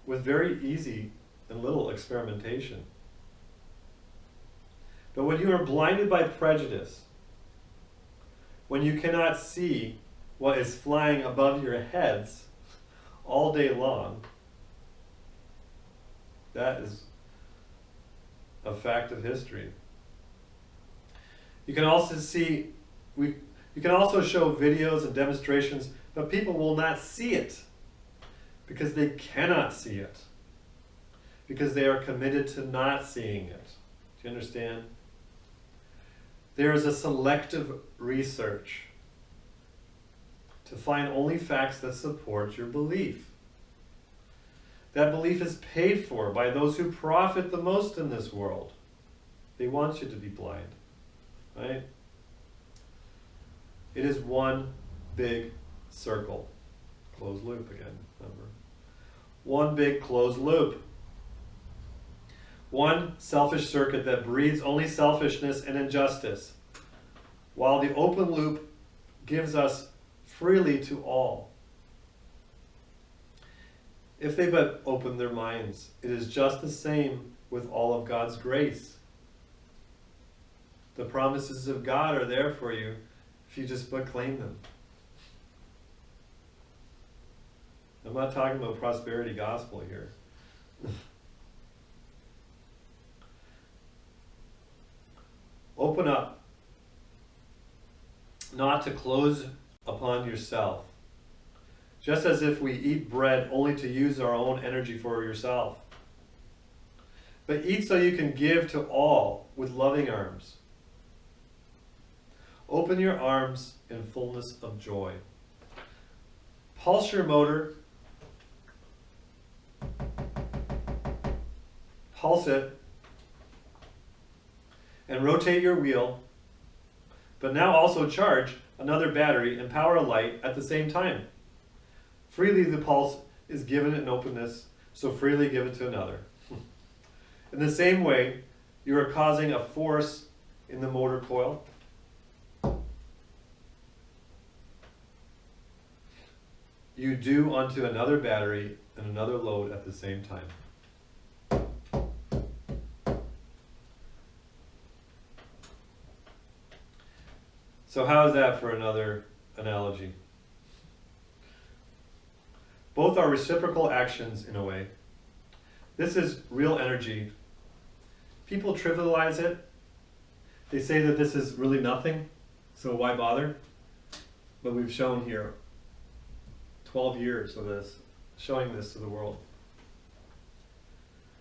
with very easy and little experimentation. But when you are blinded by prejudice, when you cannot see what is flying above your heads all day long, that is a fact of history. You can also you can also show videos and demonstrations, but people will not see it because they cannot see it, because they are committed to not seeing it. Do you understand? There is a selective research to find only facts that support your belief. That belief is paid for by those who profit the most in this world. They want you to be blind, right? It is one big circle. Closed loop again, remember? One big closed loop. One selfish circuit that breeds only selfishness and injustice, while the open loop gives us freely to all. If they but open their minds, it is just the same with all of God's grace. The promises of God are there for you if you just but claim them. I'm not talking about prosperity gospel here. Open up, not to close upon yourself, just as if we eat bread only to use our own energy for yourself. But eat so you can give to all with loving arms. Open your arms in fullness of joy. Pulse your motor. Pulse it. And rotate your wheel, but now also charge another battery and power a light at the same time. Freely the pulse is given in openness, so freely give it to another. In the same way, you are causing a force in the motor coil. You do unto another battery and another load at the same time. So how is that for another analogy? Both are reciprocal actions in a way. This is real energy. People trivialize it. They say that this is really nothing, so why bother? But we've shown here 12 years of this, showing this to the world.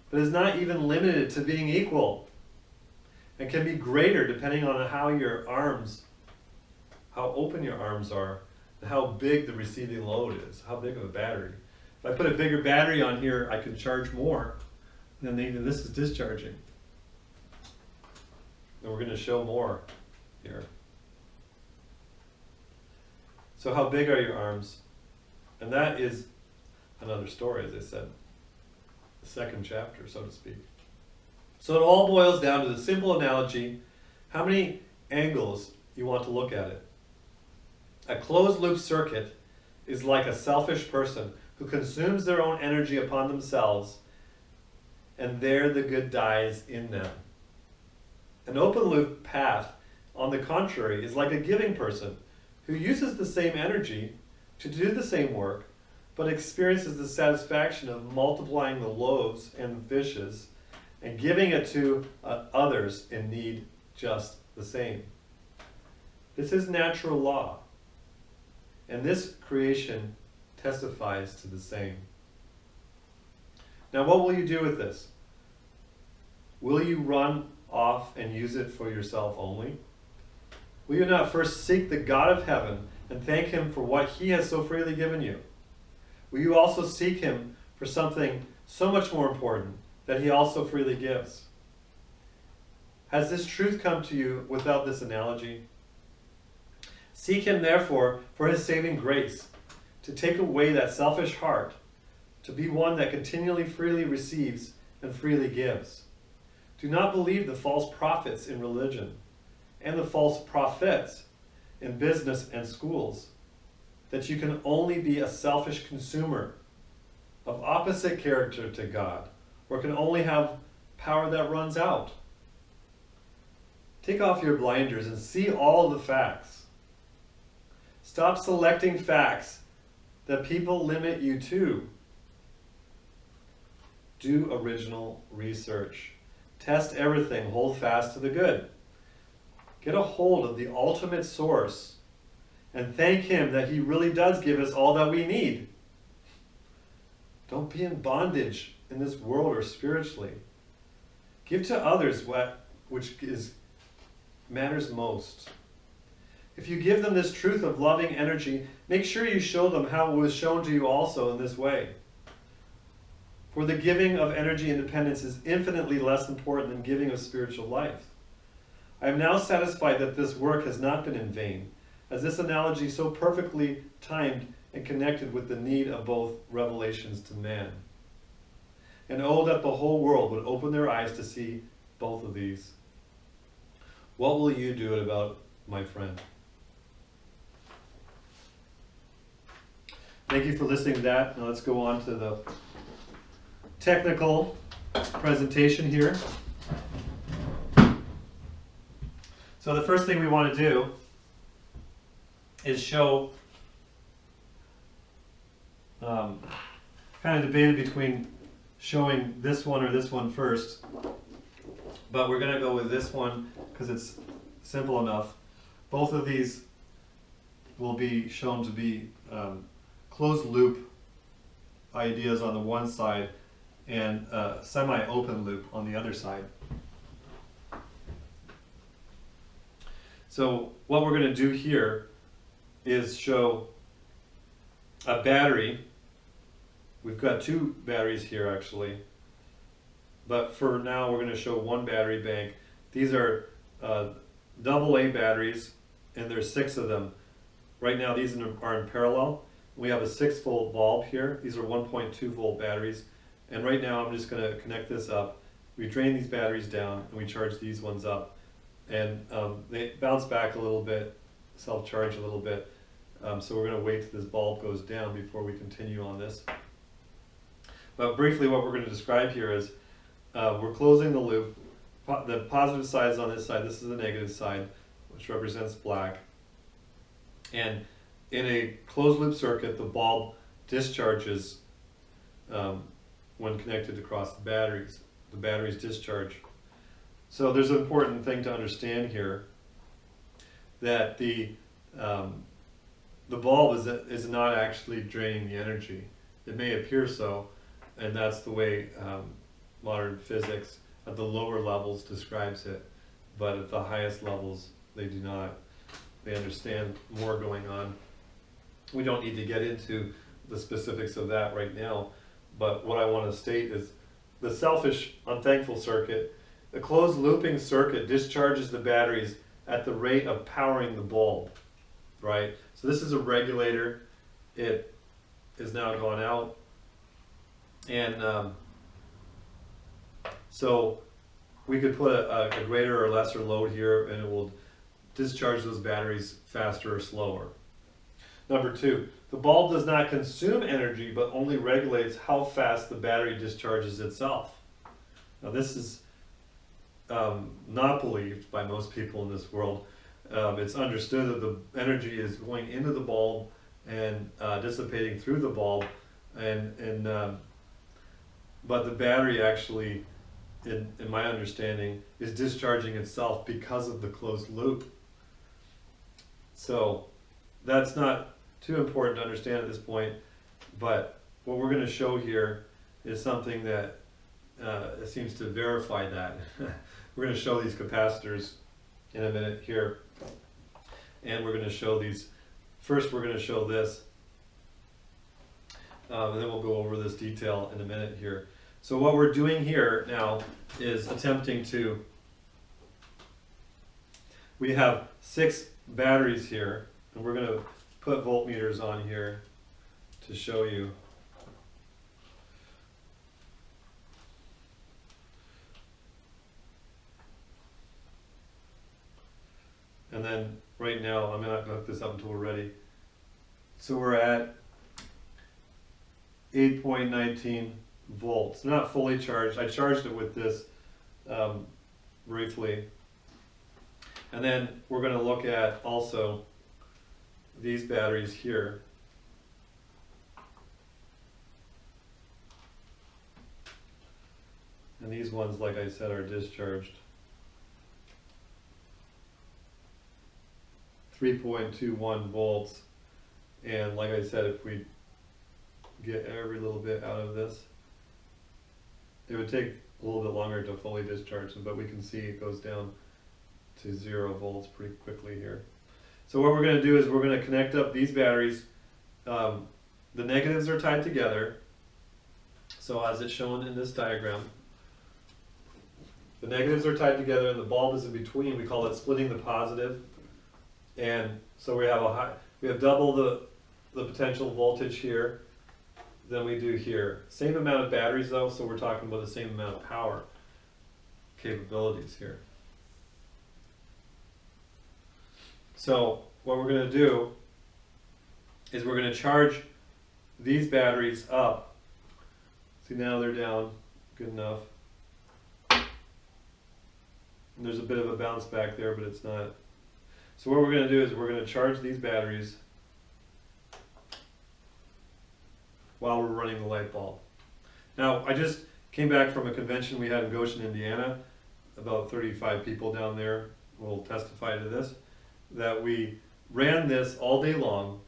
but is not even limited to being equal, and can be greater depending on how open your arms are, and how big the receiving load is, how big of a battery. If I put a bigger battery on here, I can charge more than even this is discharging. And we're going to show more here. So how big are your arms? And that is another story, as I said. The second chapter, so to speak. So it all boils down to the simple analogy, how many angles you want to look at it. A closed loop circuit is like a selfish person who consumes their own energy upon themselves, and there the good dies in them. An open loop path, on the contrary, is like a giving person who uses the same energy to do the same work, but experiences the satisfaction of multiplying the loaves and fishes and giving it to others in need just the same. This is natural law, and this creation testifies to the same. Now, what will you do with this? Will you run off and use it for yourself only? Will you not first seek the God of heaven and thank him for what he has so freely given you? Will you also seek him for something so much more important that he also freely gives? Has this truth come to you without this analogy? Seek him, therefore, for his saving grace, to take away that selfish heart, to be one that continually freely receives and freely gives. Do not believe the false prophets in religion and the false prophets in business and schools, that you can only be a selfish consumer of opposite character to God, or can only have power that runs out. Take off your blinders and see all the facts. Stop selecting facts that people limit you to. Do original research. Test everything. Hold fast to the good. Get a hold of the ultimate source and thank him that he really does give us all that we need. Don't be in bondage in this world or spiritually. Give to others which matters most. If you give them this truth of loving energy, make sure you show them how it was shown to you also in this way. For the giving of energy independence is infinitely less important than giving of spiritual life. I am now satisfied that this work has not been in vain, as this analogy so perfectly timed and connected with the need of both revelations to man. And oh, that the whole world would open their eyes to see both of these. What will you do about, my friend? Thank you for listening to that. Now let's go on to the technical presentation here. So the first thing we want to do is show, kind of debated between showing this one or this one first, but we're going to go with this one because it's simple enough. Both of these will be shown to be closed loop ideas on the one side and semi-open loop on the other side. So what we're going to do here is show a battery. We've got two batteries here actually, but for now we're going to show one battery bank. These are AA batteries, and there's 6 of them. Right now these are in parallel. We have a 6-volt bulb here. These are 1.2 volt batteries, and right now I'm just going to connect this up. We drain these batteries down and we charge these ones up, and they bounce back a little bit, self-charge a little bit. So we're going to wait till this bulb goes down before we continue on this. But briefly, what we're going to describe here is we're closing the loop. The positive side is on this side. This is the negative side, which represents black. And in a closed loop circuit, the bulb discharges when connected across the batteries. The batteries discharge. So there's an important thing to understand here, that the bulb is not actually draining the energy. It may appear so, and that's the way modern physics at the lower levels describes it, but at the highest levels they do not. They understand more going on. We don't need to get into the specifics of that right now, but what I want to state is the selfish unthankful circuit, the closed looping circuit discharges the batteries at the rate of powering the bulb, right? So this is a regulator. It is now gone out, and so we could put a greater or lesser load here, and it will discharge those batteries faster or slower. Number two, the bulb does not consume energy, but only regulates how fast the battery discharges itself. Now this is not believed by most people in this world. It's understood that the energy is going into the bulb and dissipating through the bulb, but the battery actually, in my understanding, is discharging itself because of the closed loop. So that's not too important to understand at this point, but what we're going to show here is something that seems to verify that. We're going to show these capacitors in a minute here, and we're going to show these. First we're going to show this, and then we'll go over this detail in a minute here. So what we're doing here now is attempting to, we have 6 batteries here, and we're going to put voltmeters on here to show you. And then right now, I'm not going to hook this up until we're ready. So we're at 8.19 volts. Not fully charged. I charged it with this briefly. And then we're going to look at also these batteries here. And these ones, like I said, are discharged. 3.21 volts. And like I said, if we get every little bit out of this, it would take a little bit longer to fully discharge them, but we can see it goes down to 0 volts pretty quickly here. So what we're going to do is we're going to connect up these batteries. The negatives are tied together. So as it's shown in this diagram, the negatives are tied together and the bulb is in between. We call it splitting the positive. And so we have double the potential voltage here than we do here. Same amount of batteries though, so we're talking about the same amount of power capabilities here. So what we're going to do is we're going to charge these batteries up. See, now they're down good enough. And there's a bit of a bounce back there, but it's not. So what we're going to do is we're going to charge these batteries while we're running the light bulb. Now, I just came back from a convention we had in Goshen, Indiana. About 35 people down there will testify to this, that we ran this all day long,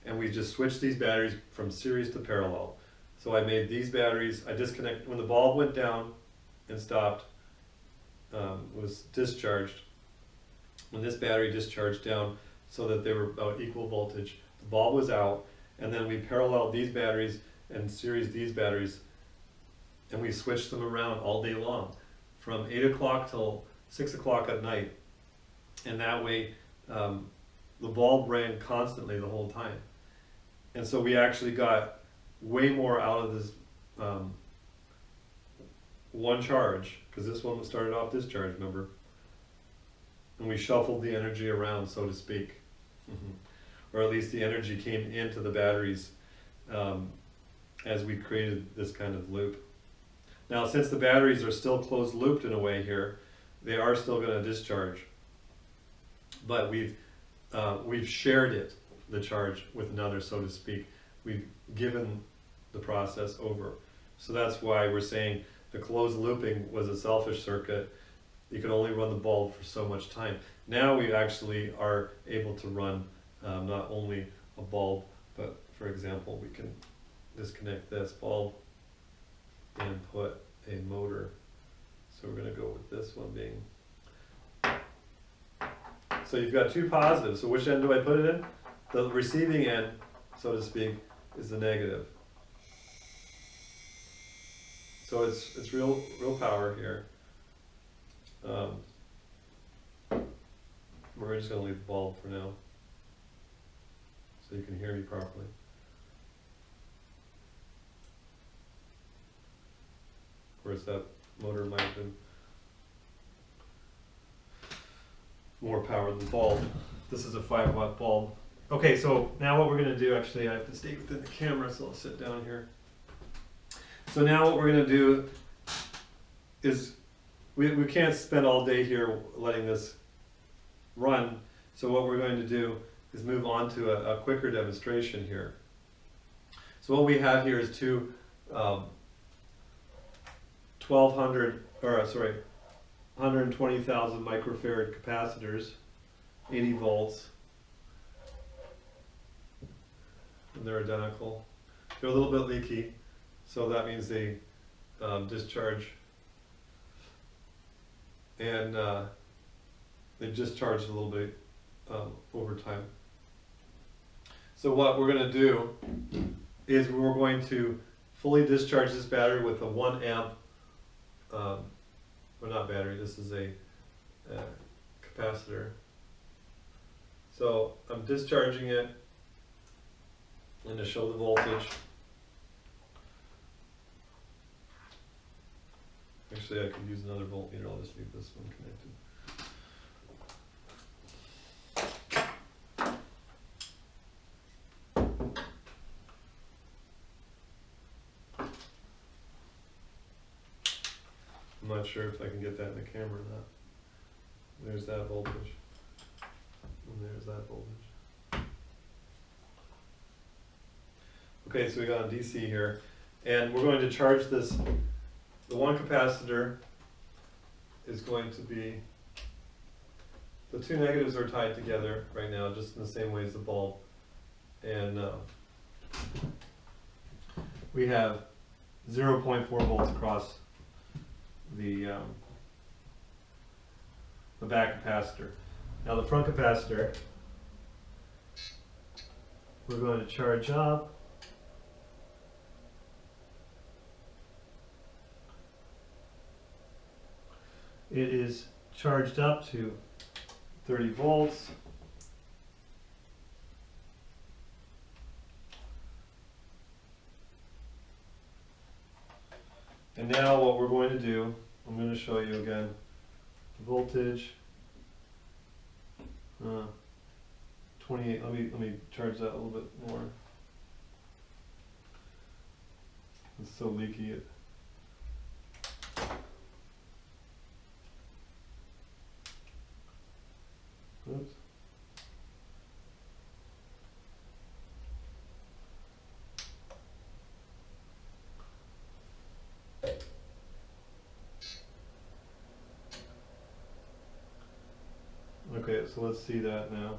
and we just switched these batteries from series to parallel. So I made these batteries, I disconnected, when the bulb went down and stopped, was discharged. When this battery discharged down so that they were about equal voltage, the bulb was out, and then we paralleled these batteries and series these batteries, and we switched them around all day long from 8 o'clock till 6 o'clock at night. And that way the bulb ran constantly the whole time. And so we actually got way more out of this one charge, because this one started off discharged, remember? And we shuffled the energy around, so to speak. Or at least the energy came into the batteries as we created this kind of loop. Now, since the batteries are still closed looped in a way here, they are still going to discharge. But we've shared it, the charge, with another, so to speak. We've given the process over. So that's why we're saying the closed looping was a selfish circuit. You can only run the bulb for so much time. Now we actually are able to run not only a bulb, but for example, we can disconnect this bulb and put a motor. So we're going to go with this one being. So you've got two positives. So which end do I put it in? The receiving end, so to speak, is the negative. So it's real power here. We're just going to leave the bulb for now, so you can hear me properly. Of course, that motor might have been more power than the bulb. This is a 5-watt bulb. Okay, so now what we're going to do, actually I have to stay within the camera, so I'll sit down here. So now what we're going to do is, we can't spend all day here letting this run, so what we're going to do is move on to a quicker demonstration here. So what we have here is two 120,000 microfarad capacitors, 80 volts, and they're identical. They're a little bit leaky, so that means they discharge, and they discharge a little bit over time. So what we're going to do is we're going to fully discharge this battery with a 1 amp, well, not battery, this is a capacitor. So I'm discharging it, and to show the voltage. Actually, I could use another voltmeter. I'll just leave this one connected. I'm not sure if I can get that in the camera or not. There's that voltage. And there's that voltage. Okay, so we got a DC here. And we're going to charge this. The one capacitor is going to be, the two negatives are tied together right now, just in the same way as the bulb. And we have 0.4 volts across the back capacitor. Now the front capacitor, we're going to charge up. It is charged up to 30 volts. And now what we're going to do, I'm going to show you again the voltage. 28. Let me charge that a little bit more. It's so leaky. Oops. Okay, so let's see that now.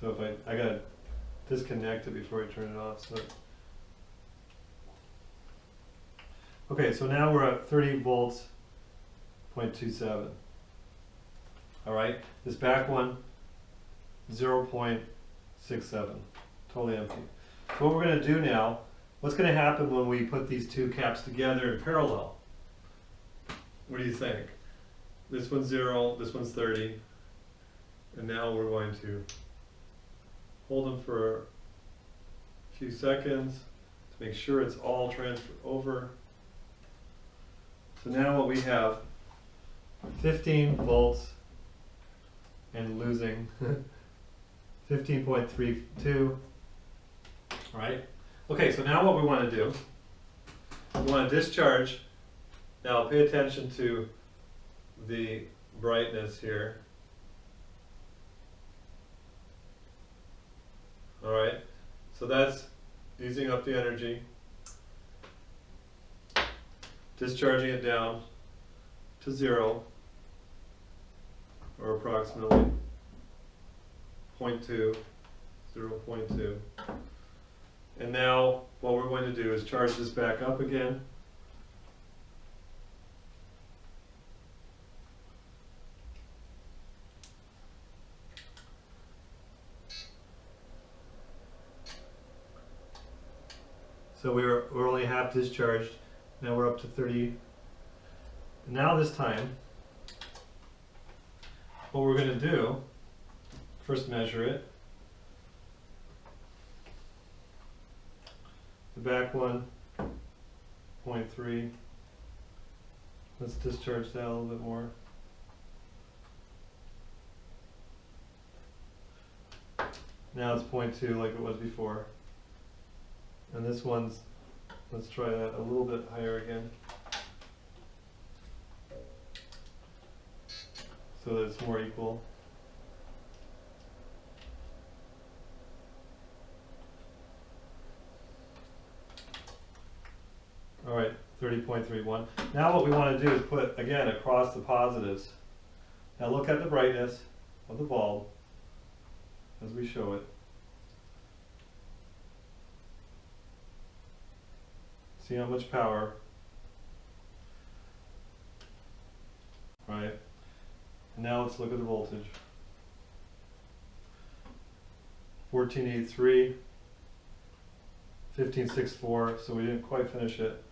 So if I gotta disconnect it before I turn it off. So. Okay, so now we're at 30 volts, 0.27. All right, this back one, 0.67, totally empty. So what we're going to do now, what's going to happen when we put these two caps together in parallel? What do you think? This one's 0, this one's 30, and now we're going to hold them for a few seconds to make sure it's all transferred over. So now what we have, 15 volts and losing 15.32. All right. Okay, so now what we want to do, we want to discharge. Now pay attention to the brightness here. All right. So that's using up the energy. Discharging it down to 0, or approximately 0.2. And now what we're going to do is charge this back up again. So we're only half discharged. Now we're up to 30. Now this time, what we're going to do, first measure it. The back one, 0.3. Let's discharge that a little bit more. Now it's 0.2 like it was before. And this one's, let's try that a little bit higher again. So that it's more equal. All right, 30.31. Now what we want to do is put, again, across the positives. Now look at the brightness of the bulb as we show it. See how much power, right? And now let's look at the voltage. 1483, 1564, so we didn't quite finish it.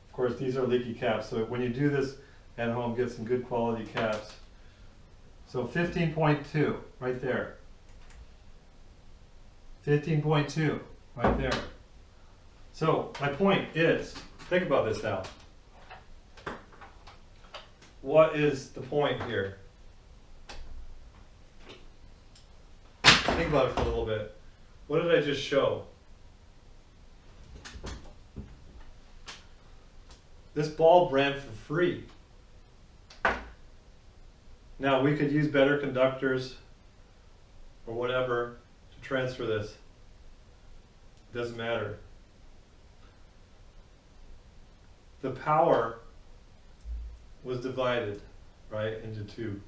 Of course, these are leaky caps, so when you do this at home, get some good quality caps. So 15.2, right there. 15.2. Right there. So my point is, think about this now. What is the point here? Think about it for a little bit. What did I just show? This bulb ran for free. Now we could use better conductors or whatever to transfer this. It doesn't matter. The power was divided, right, into two.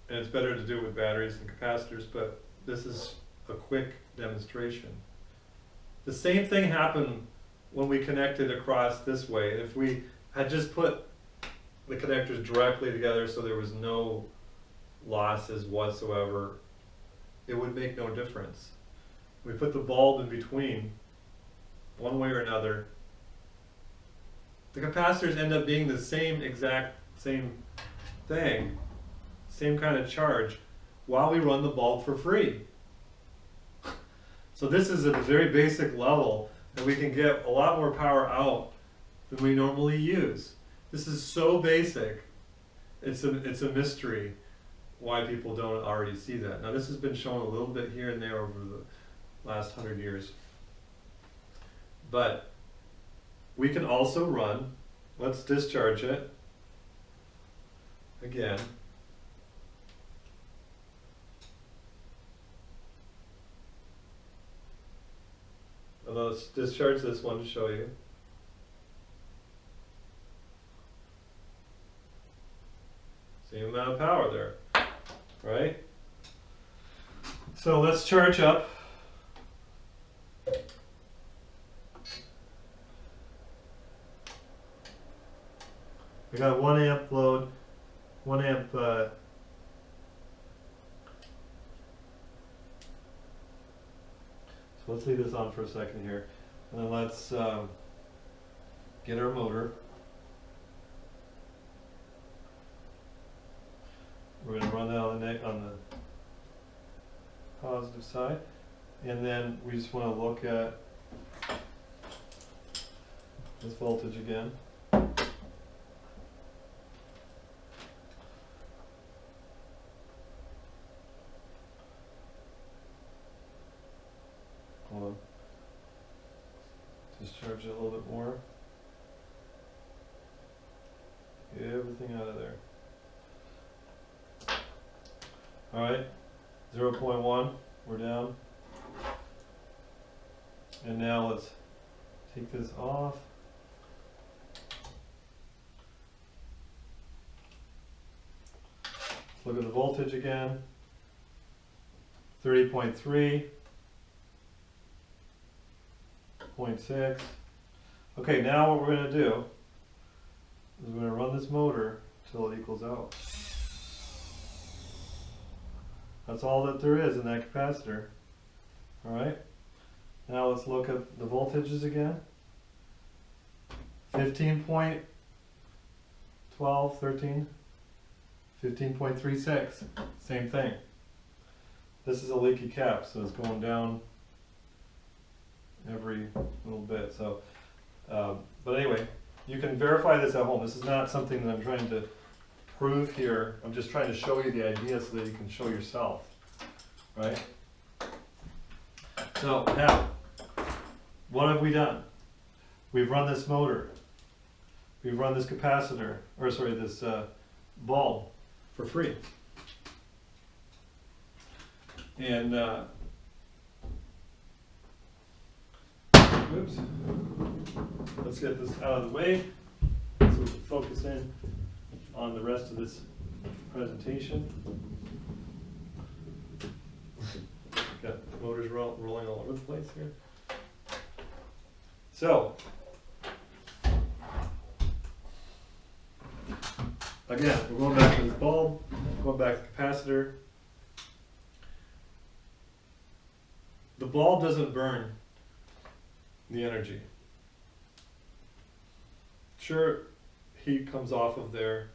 And it's better to do it with batteries and capacitors, but this is a quick demonstration. The same thing happened when we connected across this way. If we had just put the connectors directly together so there was no losses whatsoever, it would make no difference. We put the bulb in between, one way or another. The capacitors end up being the same exact same thing, same kind of charge, while we run the bulb for free. So this is at a very basic level, and we can get a lot more power out than we normally use. This is so basic, it's a mystery why people don't already see that. Now this has been shown a little bit here and there over the last 100 years. But we can also run, let's discharge it again. And let's discharge this one to show you. Same amount of power there, right? So let's charge up. We got 1 amp load, 1 amp so let's leave this on for a second here, and then let's get our motor. We're going to run that on the positive side, and then we just want to look at this voltage again. Hold on. Discharge it a little bit more. Get everything out of there. Alright, 0.1, we're down. And now let's take this off. Let's look at the voltage again. 30.3, 0.6. Okay, now what we're going to do is we're going to run this motor until it equals out. That's all that there is in that capacitor. Alright, now let's look at the voltages again. 15.12, 13, 15.36, same thing. This is a leaky cap, so it's going down every little bit. So, but anyway, you can verify this at home. This is not something that I'm trying to prove here. I'm just trying to show you the idea so that you can show yourself, right? So now, what have we done? We've run this motor. We've run this capacitor, or sorry, this bulb for free. And oops, let's get this out of the way so we can focus in on the rest of this presentation. Got motors rolling all over the place here. So, again, we're going back to this bulb, going back to the capacitor. The bulb doesn't burn the energy. Sure, heat comes off of there,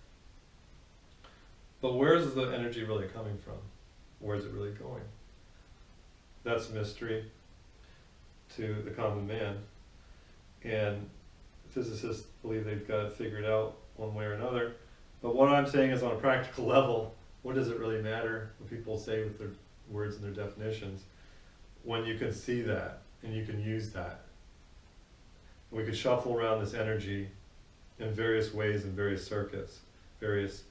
but where's the energy really coming from? Where's it really going? That's a mystery to the common man, and physicists believe they've got it figured out one way or another. But what I'm saying is, on a practical level, what does it really matter what people say with their words and their definitions when you can see that and you can use that? We could shuffle around this energy in various ways in various circuits, various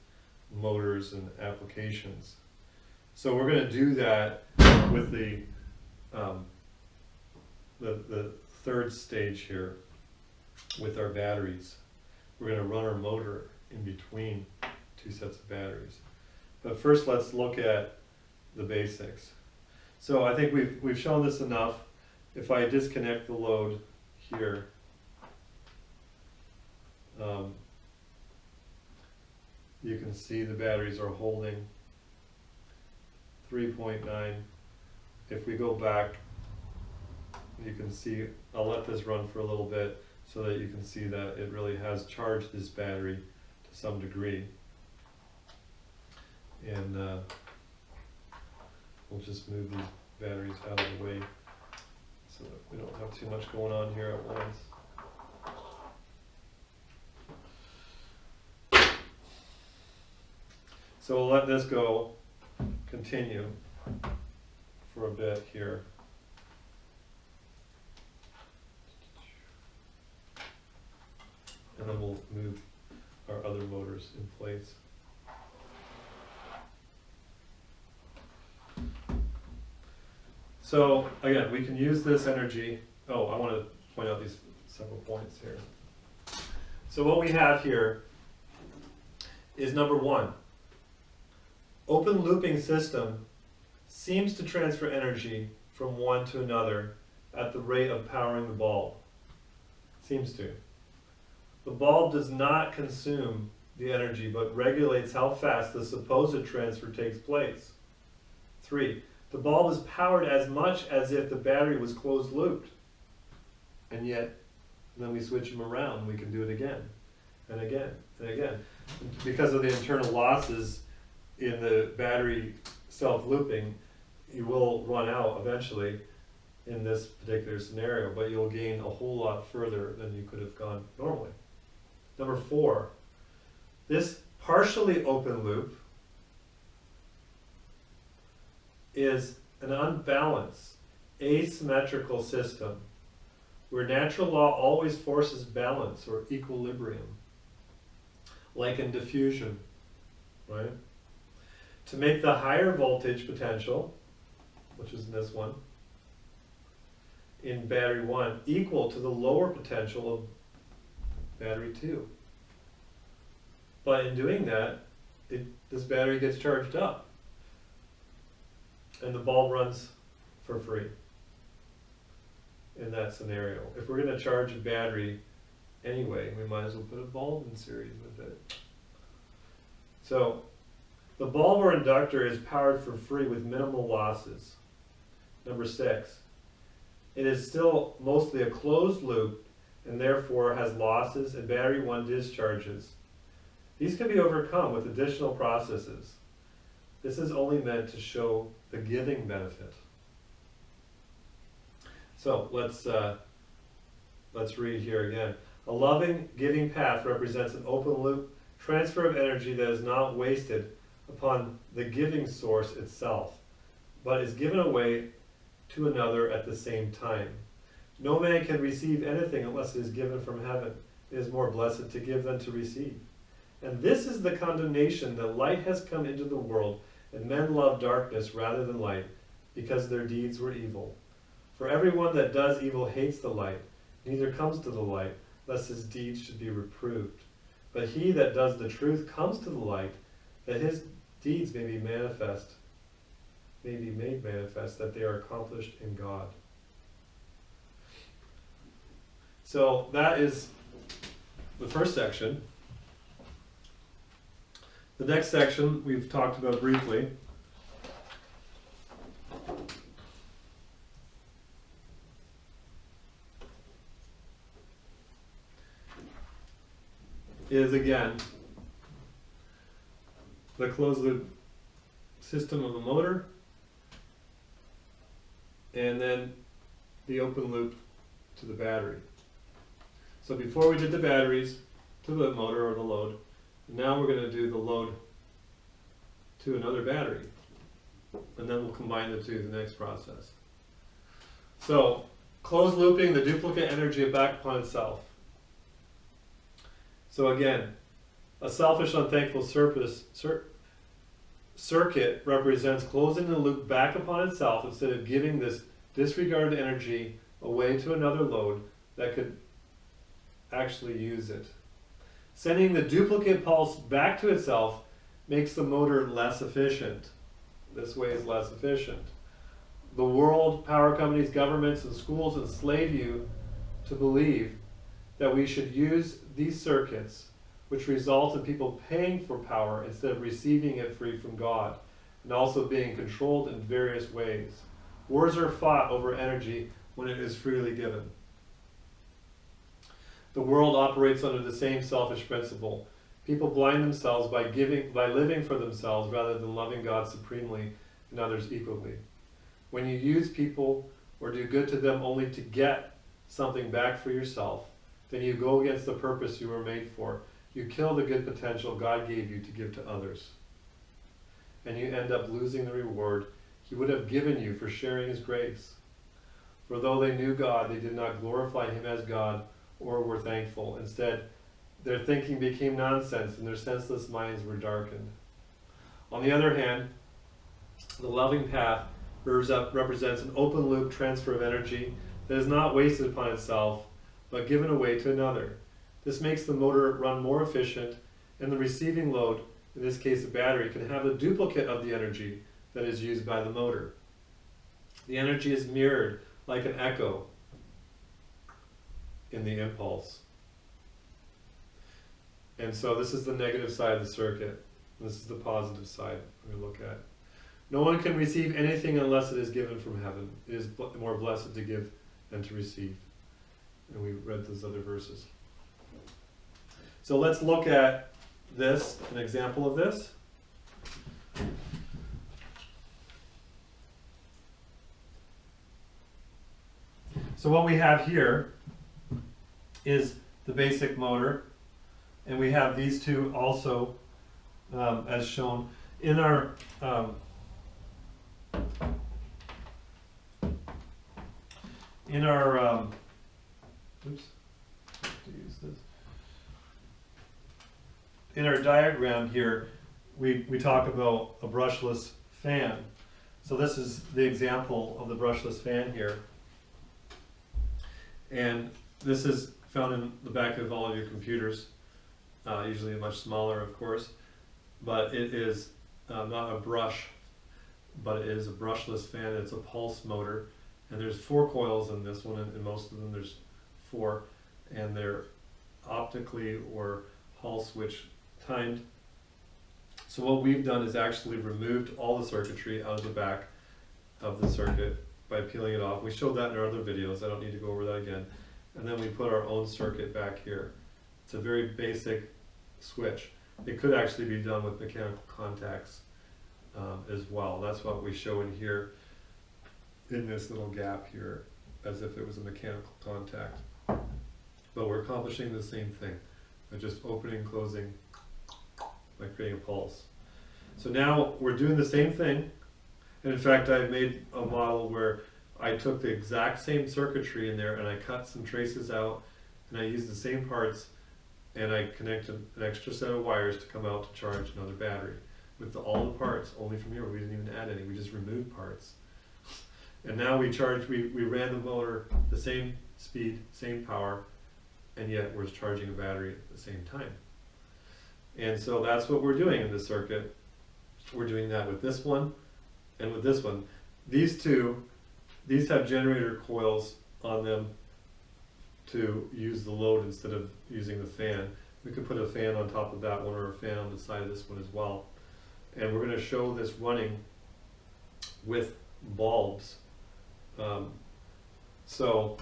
motors and applications. So we're going to do that with the third stage here with our batteries. We're going to run our motor in between two sets of batteries. But first, let's look at the basics. So I think we've shown this enough. If I disconnect the load here, you can see the batteries are holding 3.9. If we go back, you can see, I'll let this run for a little bit so that you can see that it really has charged this battery to some degree. And we'll just move these batteries out of the way so that we don't have too much going on here at once. So we'll let this go, continue for a bit here. And then we'll move our other motors in place. So again, we can use this energy. Oh, I want to point out these several points here. So what we have here is number one. Open looping system seems to transfer energy from one to another at the rate of powering the bulb. Seems to. The bulb does not consume the energy, but regulates how fast the supposed transfer takes place. 3. The bulb is powered as much as if the battery was closed looped. And yet, then we switch them around, we can do it again, and again, and again. Because of the internal losses in the battery self-looping, you will run out eventually in this particular scenario, but you'll gain a whole lot further than you could have gone normally. Number 4, this partially open loop is an unbalanced, asymmetrical system where natural law always forces balance or equilibrium, like in diffusion, right? To make the higher voltage potential, which is in this one, in battery 1, equal to the lower potential of battery 2. But in doing that, this battery gets charged up. and the bulb runs for free in that scenario. If we're going to charge a battery anyway, we might as well put a bulb in series with it. So the bulb or inductor is powered for free with minimal losses. Number 6, it is still mostly a closed loop and therefore has losses and battery 1 discharges. These can be overcome with additional processes. This is only meant to show the giving benefit. So let's read here again. A loving, giving path represents an open loop transfer of energy that is not wasted upon the giving source itself, but is given away to another at the same time. No man can receive anything unless it is given from heaven. It is more blessed to give than to receive. And this is the condemnation that light has come into the world, and men love darkness rather than light, because their deeds were evil. For everyone that does evil hates the light, neither comes to the light, lest his deeds should be reproved. But he that does the truth comes to the light, that his deeds may be made manifest, that they are accomplished in God. So that is the first section. The next section we've talked about briefly. Is again the closed loop system of a motor, and then the open loop to the battery. So before we did the batteries to the motor or the load, now we're going to do the load to another battery, and then we'll combine the two in the next process. So closed looping the duplicate energy back upon itself. So again, a selfish, unthankful circuit represents closing the loop back upon itself instead of giving this disregarded energy away to another load that could actually use it. Sending the duplicate pulse back to itself makes the motor less efficient. This way is less efficient. The world, power companies, governments, and schools enslave you to believe that we should use these circuits, which result in people paying for power instead of receiving it free from God, and also being controlled in various ways. Wars are fought over energy when it is freely given. The world operates under the same selfish principle. People blind themselves by living for themselves rather than loving God supremely and others equally. When you use people or do good to them only to get something back for yourself, then you go against the purpose you were made for. You kill the good potential God gave you to give to others. And you end up losing the reward He would have given you for sharing His grace. For though they knew God, they did not glorify Him as God or were thankful. Instead, their thinking became nonsense and their senseless minds were darkened. On the other hand, the loving path represents an open loop transfer of energy that is not wasted upon itself, but given away to another. This makes the motor run more efficient, and the receiving load, in this case a battery, can have a duplicate of the energy that is used by the motor. The energy is mirrored like an echo in the impulse. And so this is the negative side of the circuit. This is the positive side we're going to look at. No one can receive anything unless it is given from heaven. It is more blessed to give than to receive. And we read those other verses. So let's look at this, an example of this. So what we have here is the basic motor, and we have these two also as shown in our oops, I have to use this. In our diagram here, we talk about a brushless fan. So this is the example of the brushless fan here. And this is found in the back of all of your computers, usually much smaller, of course, but it is not a brush. but it is a brushless fan. It's a pulse motor, and there's 4 coils in this one, and in most of them there's 4, and they're optically or Hall switch timed. So what we've done is actually removed all the circuitry out of the back of the circuit by peeling it off. We showed that in our other videos, I don't need to go over that again. And then we put our own circuit back here. It's a very basic switch. It could actually be done with mechanical contacts as well. That's what we show in here, in this little gap here, as if it was a mechanical contact. But we're accomplishing the same thing by just opening and closing by creating a pulse. So now we're doing the same thing. And in fact, I made a model where I took the exact same circuitry in there and I cut some traces out, and I used the same parts, and I connected an extra set of wires to come out to charge another battery with all the parts only from here. We didn't even add any, we just removed parts. And now we ran the motor the same speed, same power, and yet we're charging a battery at the same time. And so that's what we're doing in this circuit. We're doing that with this one and with this one. These have generator coils on them to use the load instead of using the fan. We could put a fan on top of that one, or a fan on the side of this one as well. And we're going to show this running with bulbs. So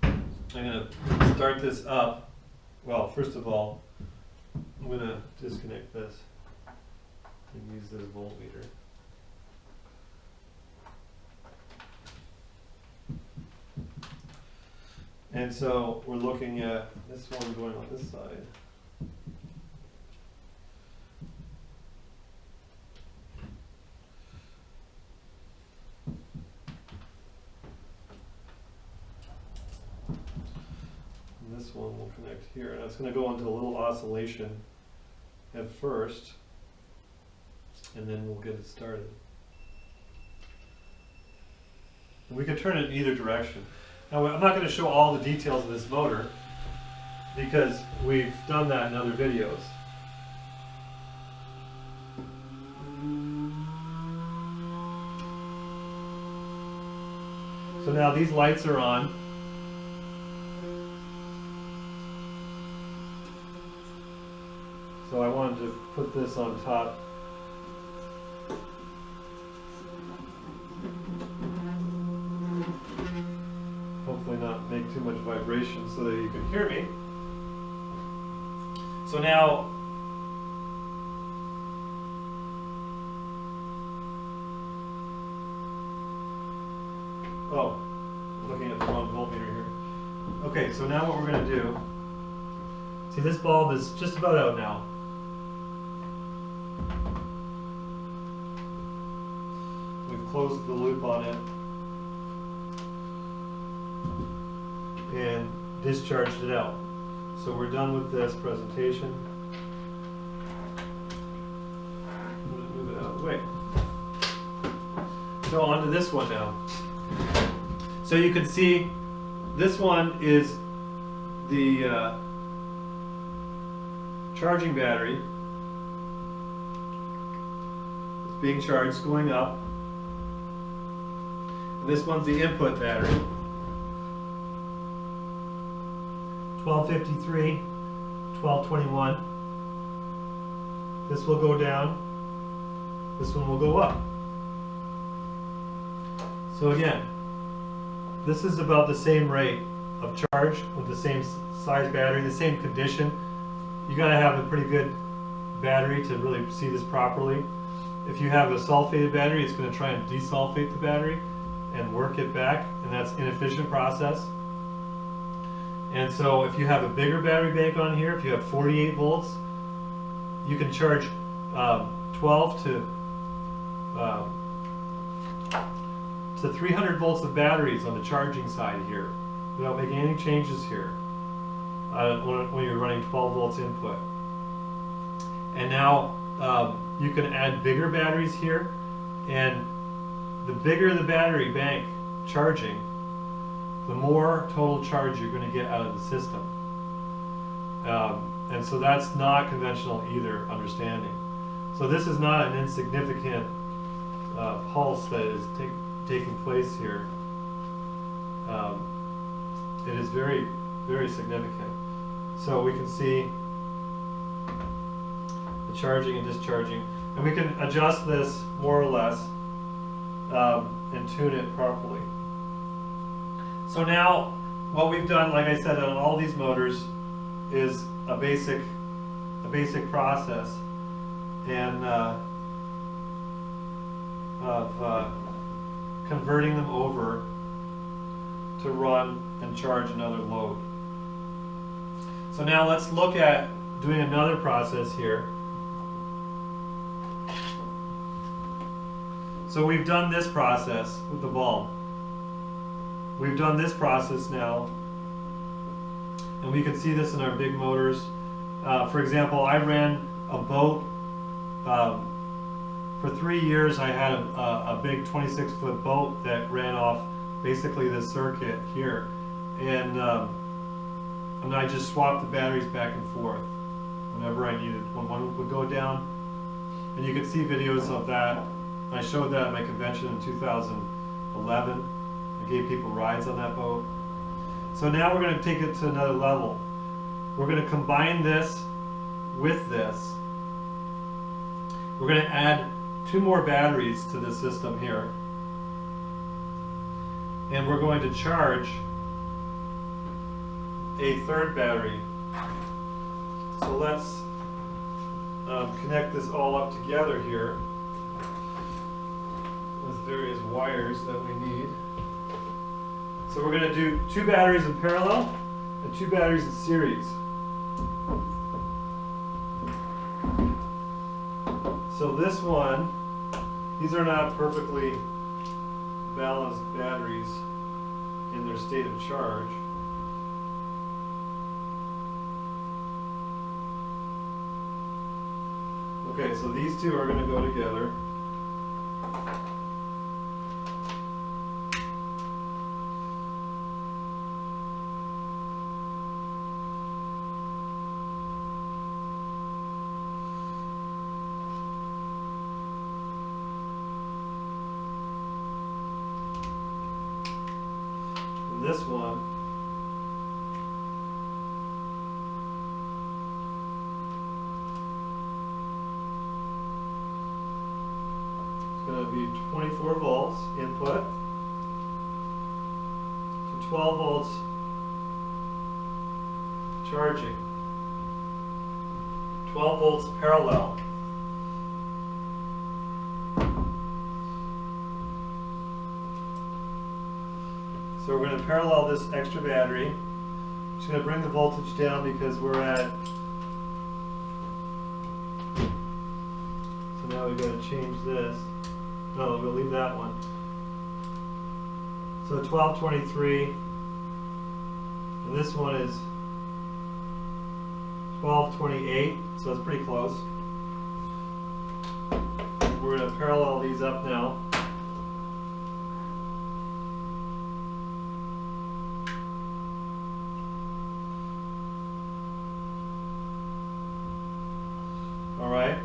I'm going to start this up. Well, first of all, I'm going to disconnect this and use this voltmeter. And so we're looking at this one going on this side. And this one will connect here. And it's going to go into a little oscillation at first, and then we'll get it started. And we could turn it in either direction. Now, I'm not going to show all the details of this motor because we've done that in other videos. So now these lights are on. So I wanted to put this on top. Hopefully not make too much vibration so that you can hear me. So now, oh, I'm looking at the wrong voltmeter here. Okay, so now what we're going to do, see, this bulb is just about out now. We've closed the loop on it and discharged it out. So we're done with this presentation. I'm going to move it out of the way. So on to this one now. So you can see this one is the charging battery. It's being charged, going up. And this one's the input battery. 1253, 1221. This will go down. This one will go up. So again, this is about the same rate of charge with the same size battery, the same condition. You got to have a pretty good battery to really see this properly. If you have a sulfated battery, it's going to try and desulfate the battery and work it back, and that's an inefficient process. And so if you have a bigger battery bank on here, if you have 48 volts, you can charge 12 to 300 volts of batteries on the charging side here without making any changes here when you're running 12 volts input. And now you can add bigger batteries here, and the bigger the battery bank charging, the more total charge you're going to get out of the system. And so that's not conventional either understanding. So this is not an insignificant pulse that is taking place here, it is very, very significant. So we can see the charging and discharging, and we can adjust this more or less and tune it properly. So now what we've done, like I said, on all these motors is a basic process and of converting them over to run and charge another load. So now let's look at doing another process here. So we've done this process with the bulb. We've done this process now, and we can see this in our big motors. For example, I ran a boat. For 3 years I had a big 26-foot boat that ran off basically this circuit here. And I just swapped the batteries back and forth whenever I needed. When one would go down, and you can see videos of that. I showed that at my convention in 2011. I gave people rides on that boat. So now we're going to take it to another level. We're going to combine this with this. We're going to add 2 more batteries to the system here. And we're going to charge a 3rd battery. So let's connect this all up together here with various wires that we need. So we're going to do 2 batteries in parallel and 2 batteries in series. So this one, these are not perfectly balanced batteries in their state of charge. Okay, so these 2 are going to go together. And this one going to be 24 volts input to 12 volts charging, 12 volts parallel. So we're going to parallel this extra battery. Just going to bring the voltage down because we're at, so now we've got to change this. No, we'll leave that one. So 1223, and this one is 1228, so it's pretty close. We're going to parallel these up now. Alright,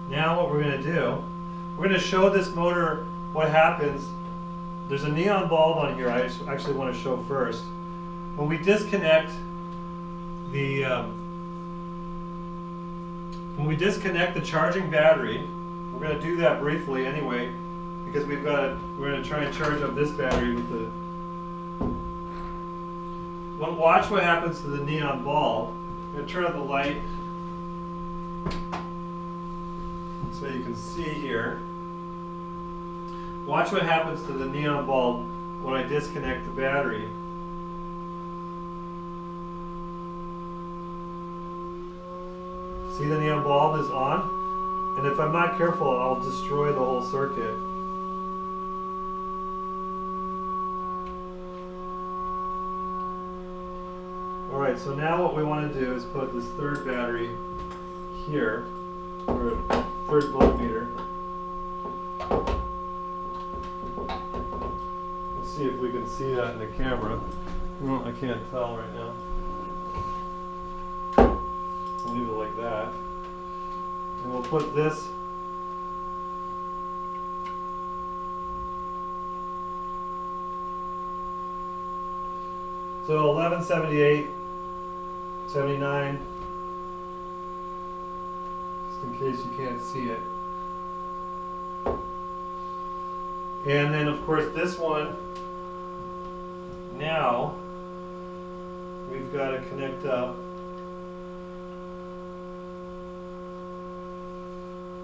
now what we're going to do, we're going to show this motor what happens. There's a neon bulb on here I actually want to show first. When we disconnect the charging battery, we're going to do that briefly anyway, because we're going to try and charge up this battery with the. Watch what happens to the neon bulb. I'm going to turn on the light so you can see here. Watch what happens to the neon bulb when I disconnect the battery. See, the neon bulb is on, and if I'm not careful, I'll destroy the whole circuit. Alright, so now what we want to do is put this 3rd battery here, or 3rd voltmeter. Let's see if we can see that in the camera. Well, I can't tell right now. We'll leave it like that. And we'll put this So 1178, 79, just in case you can't see it. And then of course this one, now we've got to connect up.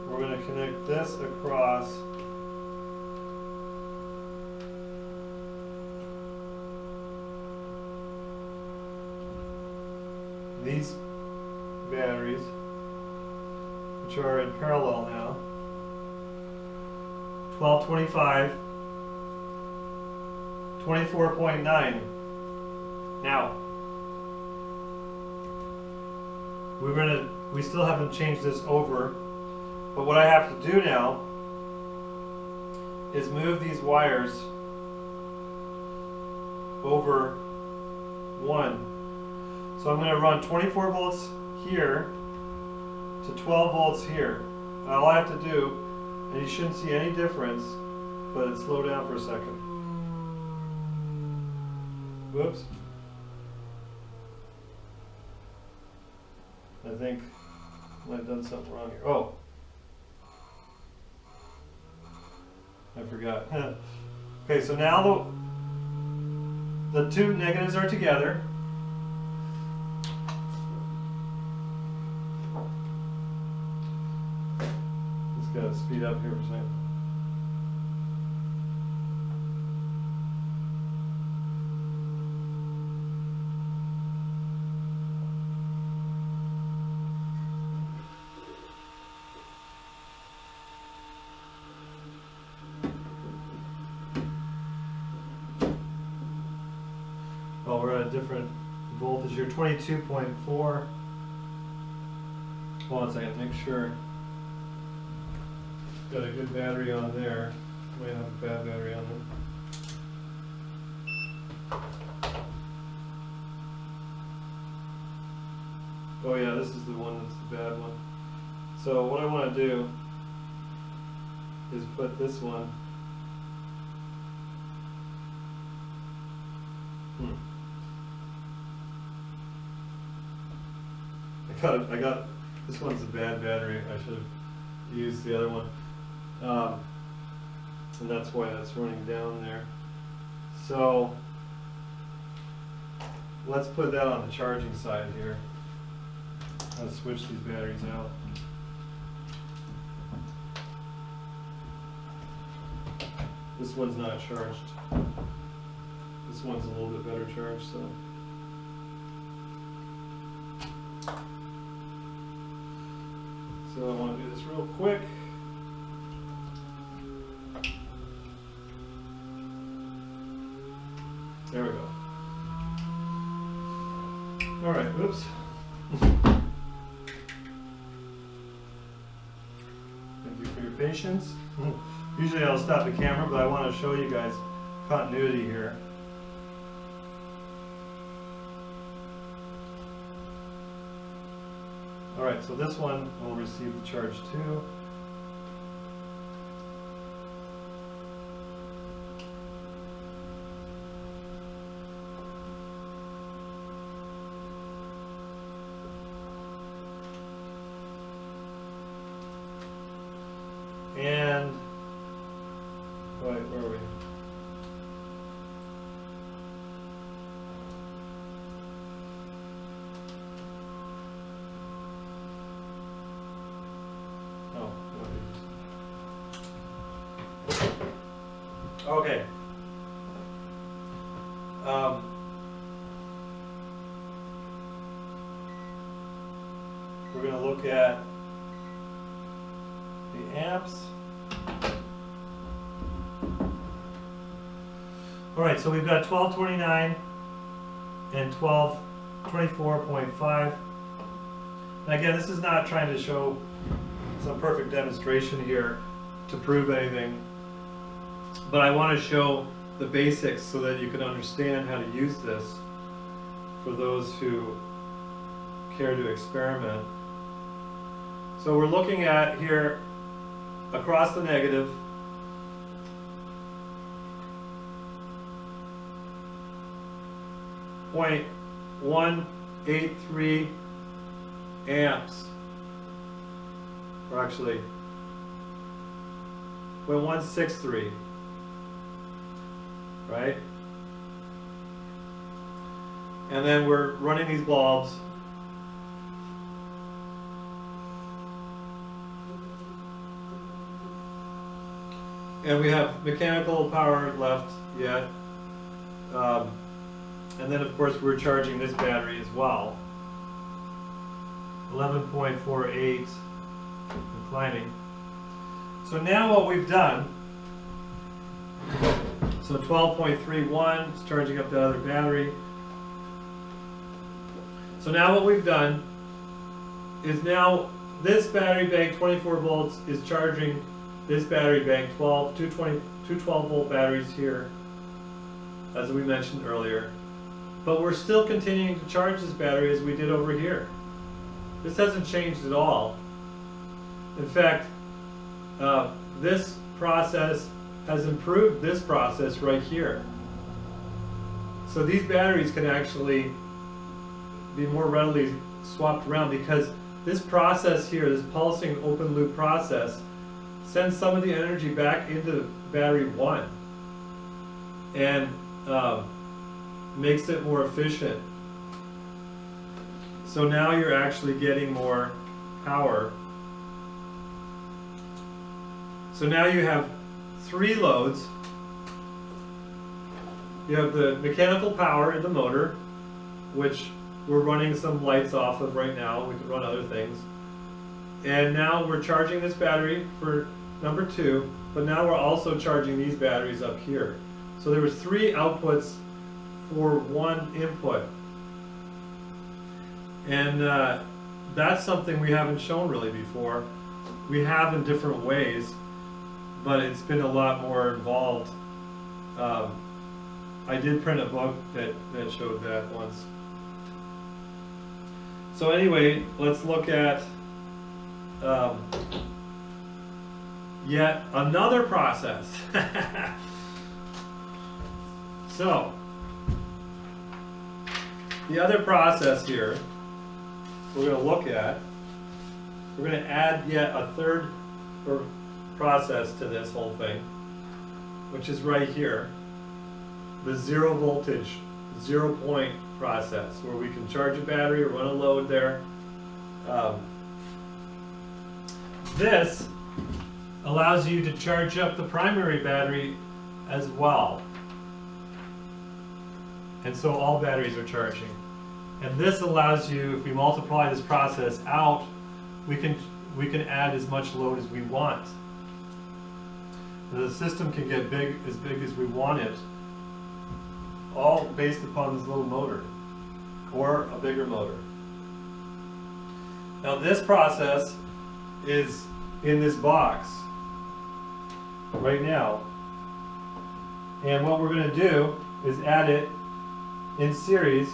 We're going to connect this across these batteries, which are in parallel now. 1225, 24.9. Now, we still haven't changed this over, but what I have to do now is move these wires over one. So I'm going to run 24 volts here to 12 volts here. And all I have to do, and you shouldn't see any difference, but slow down for a second. Whoops. I think I might have done something wrong here. Oh. I forgot. Okay, so now the two negatives are together. Just gotta speed up here for a second. Oh, we're at a different voltage here, 22.4. Hold on a second, make sure. Got a good battery on there. Might have a bad battery on there. Oh yeah, this is the one that's the bad one. So what I want to do is put this one. I got this one's a bad battery. I should have used the other one. And that's why that's running down there. So let's put that on the charging side here. I'll switch these batteries out. This one's not charged. This one's a little bit better charged, so. So I want to do this real quick. There we go. All right, whoops. Thank you for your patience. Usually I'll stop the camera, but I want to show you guys continuity here. Alright, so this one will receive the charge too. And, wait, where are we? Okay. We're going to look at the amps. All right, so we've got 1229 and 1224.5. And again, this is not trying to show some perfect demonstration here to prove anything. But I want to show the basics so that you can understand how to use this for those who care to experiment. So we're looking at here across the negative. 0.183 amps, or actually 0.163, right? And then we're running these bulbs. And we have mechanical power left yet. And then of course we're charging this battery as well. 11.48 and climbing. So now what we've done, so 12.31 is charging up the other battery. So now what we've done is now this battery bank 24 volts is charging this battery bank 2 12 volt batteries here, as we mentioned earlier. But we're still continuing to charge this battery as we did over here. This hasn't changed at all. In fact, this process has improved this process right here. So these batteries can actually be more readily swapped around, because this process here, this pulsing open loop process, sends some of the energy back into battery 1 and makes it more efficient. So now you're actually getting more power. So now you have 3 loads. You have the mechanical power in the motor, which we're running some lights off of right now. We could run other things. And now we're charging this battery for number 2, but now we're also charging these batteries up here. So there was 3 outputs for 1 input. And that's something we haven't shown really before. We have in different ways, but it's been a lot more involved. I did print a book that showed that once. So anyway, let's look at yet another process. So, the other process here we're going to look at, we're going to add yet a third process to this whole thing, which is right here, the 0 voltage, 0 point process, where we can charge a battery or run a load there. This allows you to charge up the primary battery as well. And so all batteries are charging. And this allows you, if we multiply this process out, we can add as much load as we want. And the system can get as big as we want it, all based upon this little motor, or a bigger motor. Now this process is in this box right now. And what we're going to do is add it in series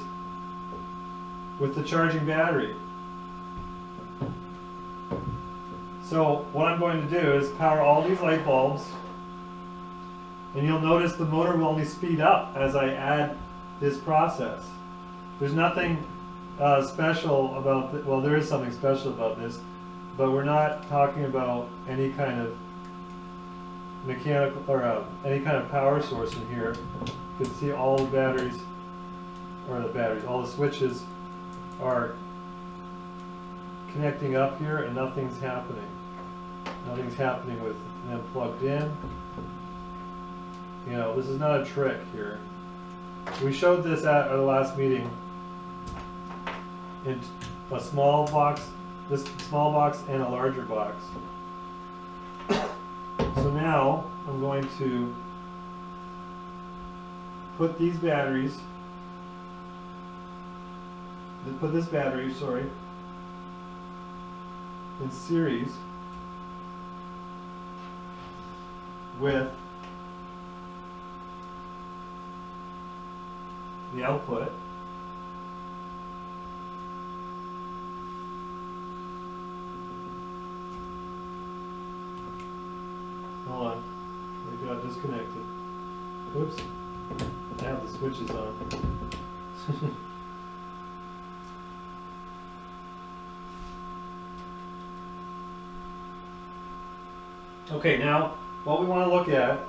with the charging battery. So what I'm going to do is power all these light bulbs, and you'll notice the motor will only speed up as I add this process. There's nothing special about well, there is something special about this, but we're not talking about any kind of mechanical or any kind of power source in here. You can see all the batteries, all the switches are connecting up here, and nothing's happening. Nothing's happening with them plugged in. You know, this is not a trick here. We showed this at our last meeting in a small box, this small box and a larger box. So now I'm going to put these batteries, put this battery, sorry, in series with the output. Hold on, I got disconnected. Oops, I have the switches on. Okay, now what we want to look at,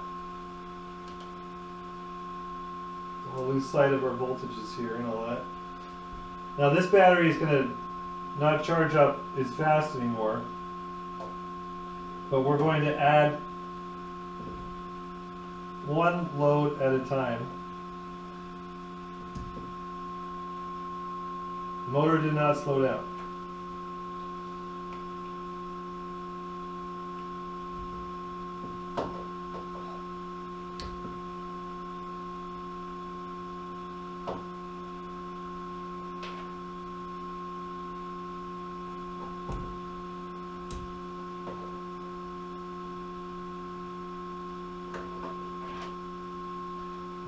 we'll lose sight of our voltages here and all that. Now this battery is going to not charge up as fast anymore, but we're going to add one load at a time. The motor did not slow down.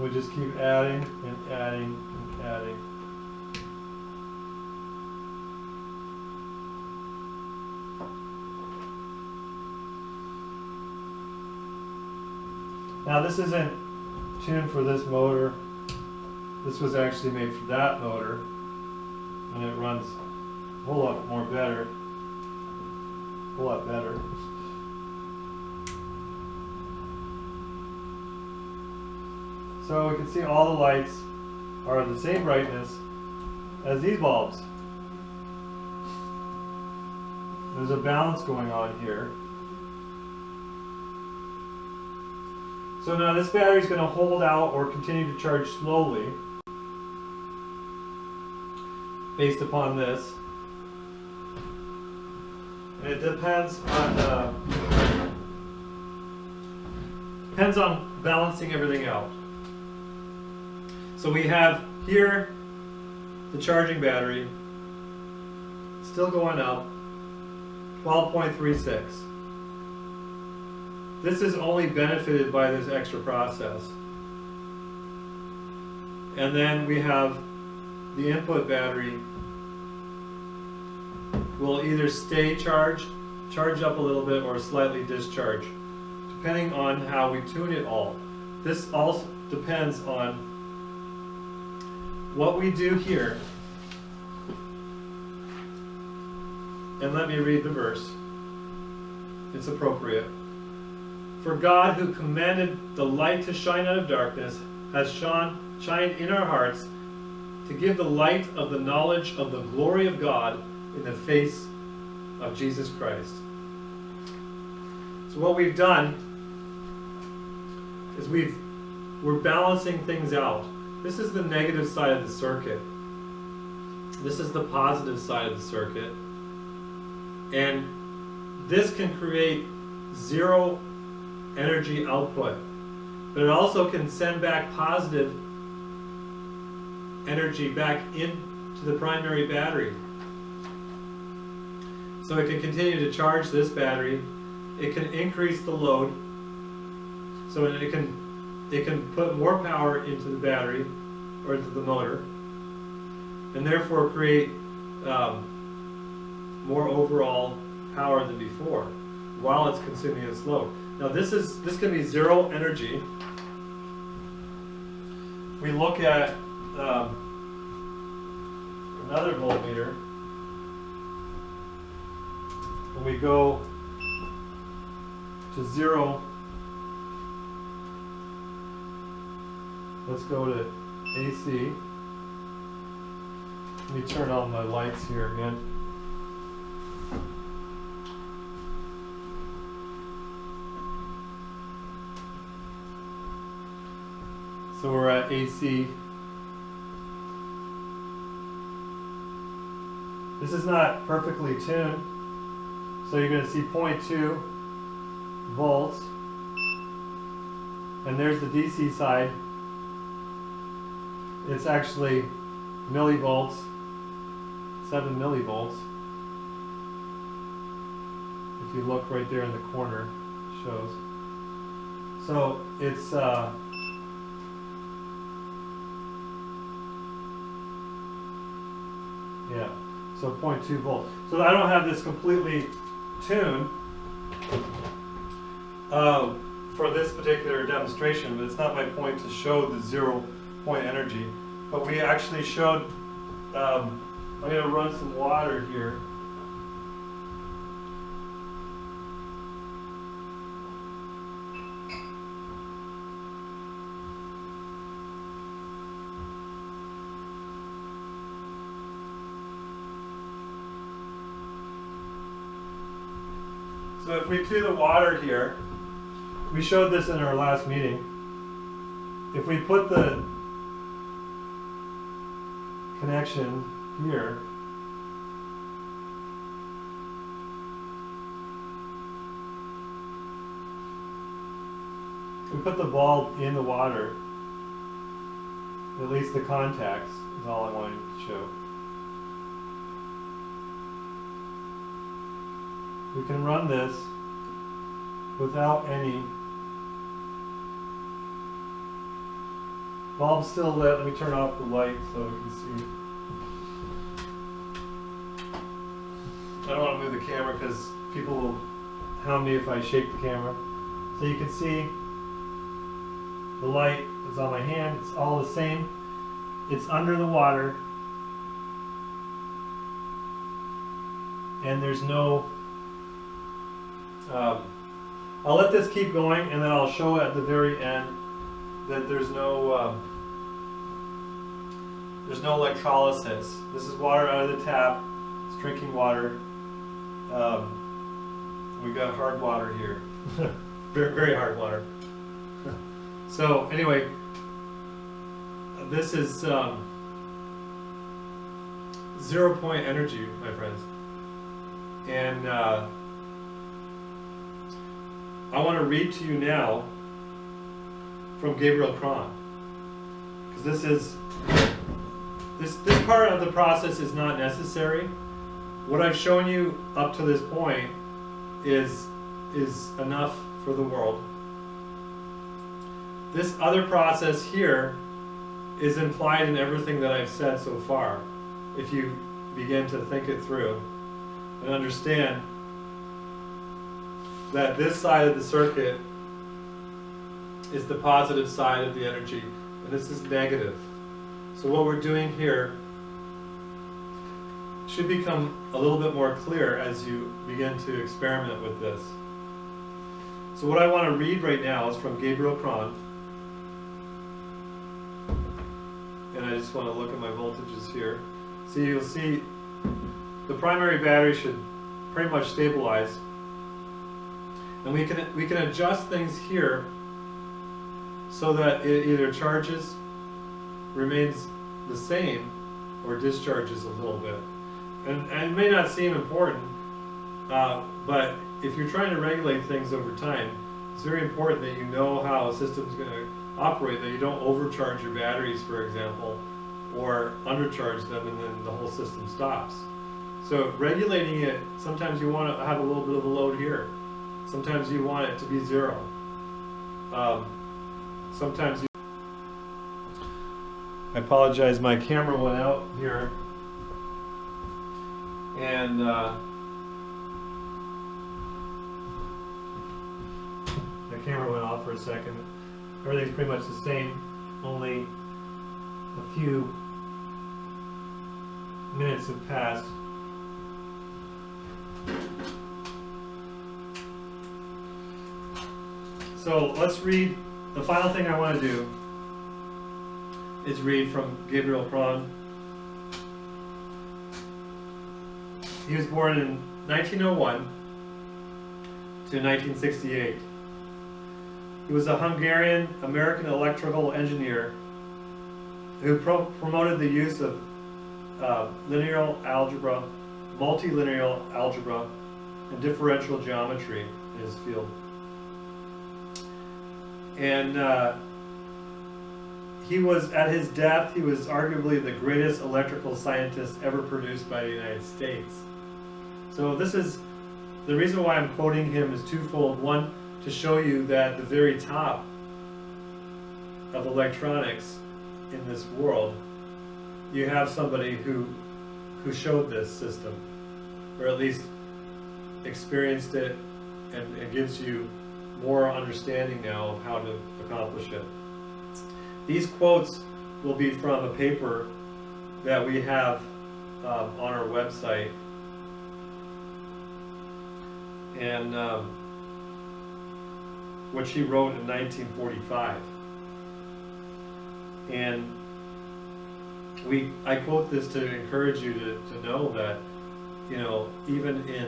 We just keep adding and adding and adding. Now this isn't tuned for this motor. This was actually made for that motor, and it runs a whole lot more better. A whole lot better. So we can see all the lights are the same brightness as these bulbs. There's a balance going on here. So now this battery is going to hold out or continue to charge slowly based upon this. And it depends on balancing everything out. So we have here the charging battery still going up, 12.36. This is only benefited by this extra process. And then we have the input battery will either stay charged, charge up a little bit, or slightly discharge, depending on how we tune it all. This also depends on what we do here. And let me read the verse. It's appropriate. For God, who commanded the light to shine out of darkness, has shined in our hearts to give the light of the knowledge of the glory of God in the face of Jesus Christ. So what we've done is we're balancing things out. This is the negative side of the circuit. This is the positive side of the circuit. And this can create zero energy output, but it also can send back positive energy back into the primary battery. So it can continue to charge this battery. It can increase the load, so it can put more power into the battery or into the motor, and therefore create more overall power than before while it's consuming its load. Now this can be zero energy. If we look at another voltmeter, when we go to zero, let's go to AC. Let me turn on my lights here again. So we're at AC. This is not perfectly tuned, so you're going to see 0.2 volts, and there's the DC side. It's actually millivolts, 7 millivolts. If you look right there in the corner, it shows. So it's yeah, so 0.2 volts. So I don't have this completely tuned for this particular demonstration, but it's not my point to show the 0 point energy. But we actually showed, I'm going to run some water here. So if we do the water here, we showed this in our last meeting. If we put the connection here, we put the bulb in the water, at least the contacts is all I wanted to show. We can run this without any bulb still lit. Let me turn off the light so we can see. I don't want to move the camera because people will hound me if I shake the camera. So you can see the light is on my hand. It's all the same. It's under the water. And there's no I'll let this keep going, and then I'll show at the very end that there's no electrolysis. This is water out of the tap. It's drinking water. We got hard water here, very, very hard water. So anyway, this is 0 point energy, my friends, and I want to read to you now from Gabriel Cron, because this part of the process is not necessary. What I've shown you up to this point is enough for the world. This other process here is implied in everything that I've said so far, if you begin to think it through and understand that this side of the circuit is the positive side of the energy, and this is negative. So what we're doing here should become a little bit more clear as you begin to experiment with this. So what I want to read right now is from Gabriel Cron, and I just want to look at my voltages here. So you'll see the primary battery should pretty much stabilize. And we can adjust things here so that it either charges, remains the same, or discharges a little bit. And it may not seem important, but if you're trying to regulate things over time, it's very important that you know how a system is going to operate, that you don't overcharge your batteries, for example, or undercharge them and then the whole system stops. So regulating it, sometimes you want to have a little bit of a load here. Sometimes you want it to be zero. Sometimes you... I apologize, my camera went out here. And the camera went off for a second. Everything's pretty much the same, only a few minutes have passed. So let's read, the final thing I want to do is read from Gabriel Cron. He was born in 1901 to 1968. He was a Hungarian-American electrical engineer who promoted the use of linear algebra, multilinear algebra, and differential geometry in his field. And he was, at his death, he was arguably the greatest electrical scientist ever produced by the United States. So this is, the reason why I'm quoting him is twofold. One, to show you that the very top of electronics in this world, you have somebody who showed this system, or at least experienced it, and gives you more understanding now of how to accomplish it. These quotes will be from a paper that we have on our website. And which he wrote in 1945. And I quote this to encourage you to know that, you know, even in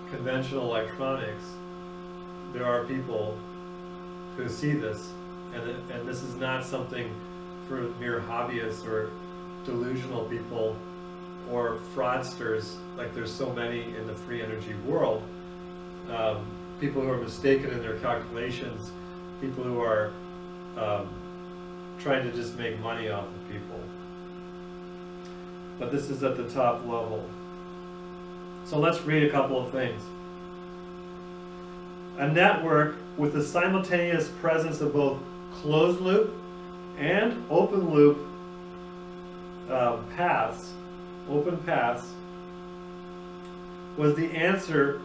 conventional electronics, there are people who see this, and this is not something for mere hobbyists or delusional people or fraudsters, like there's so many in the free energy world. People who are mistaken in their calculations, people who are trying to just make money off of people. But this is at the top level. So let's read a couple of things. A network with the simultaneous presence of both closed loop and open loop paths, open paths, was the answer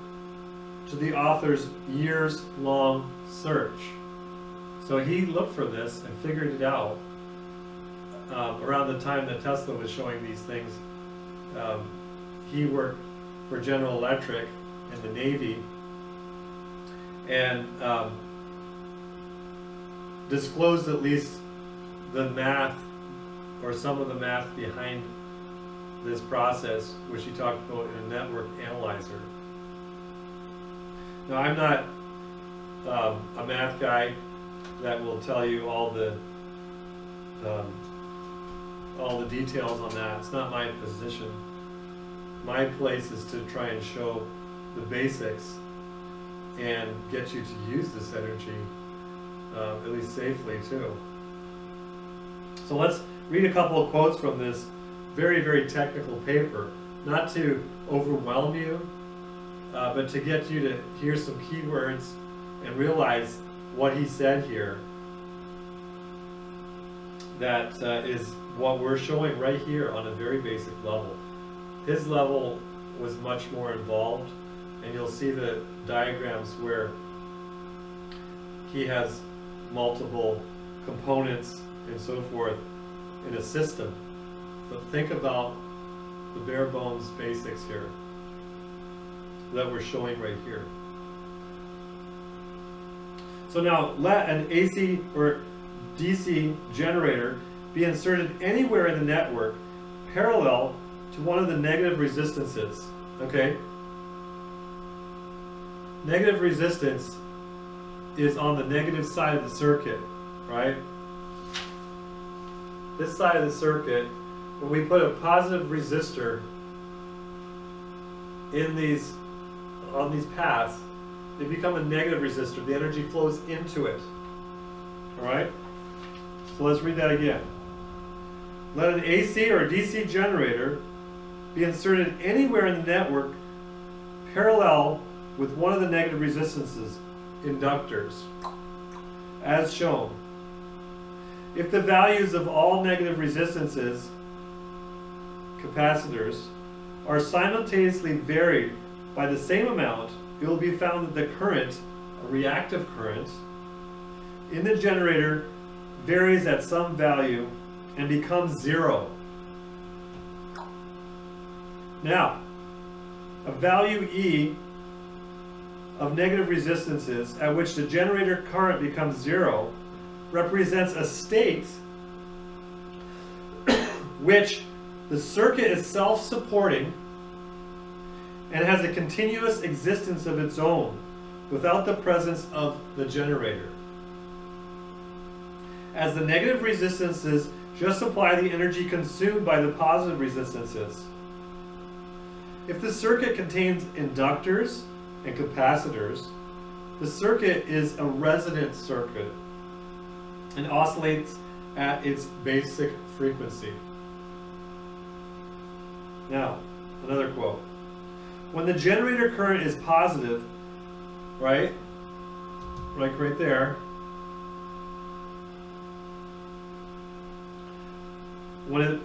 to the author's years-long search. So he looked for this and figured it out around the time that Tesla was showing these things. He worked for General Electric in the Navy, and disclosed at least the math, or some of the math behind this process, which he talked about in a network analyzer. Now, I'm not a math guy that will tell you all the details on that. It's not my position. My place is to try and show the basics and get you to use this energy, at least safely too. So let's read a couple of quotes from this very, very technical paper, not to overwhelm you, but to get you to hear some keywords and realize what he said here. That is what we're showing right here on a very basic level. His level was much more involved, and you'll see the diagrams where he has multiple components and so forth in a system. But think about the bare bones basics here that we're showing right here. So now, let an AC or DC generator be inserted anywhere in the network parallel to one of the negative resistances. Okay? Negative resistance is on the negative side of the circuit, right? This side of the circuit, when we put a positive resistor in these, on these paths, they become a negative resistor. The energy flows into it. All right? So let's read that again. Let an AC or DC generator be inserted anywhere in the network parallel with one of the negative resistances, inductors, as shown. If the values of all negative resistances, capacitors, are simultaneously varied by the same amount, it will be found that the current, a reactive current, in the generator varies at some value and becomes zero. Now, a value E of negative resistances at which the generator current becomes zero represents a state which the circuit is self-supporting and has a continuous existence of its own without the presence of the generator. As the negative resistances just supply the energy consumed by the positive resistances. If the circuit contains inductors and capacitors, the circuit is a resonant circuit and oscillates at its basic frequency. Now, another quote. When the generator current is positive, right? Like right there. When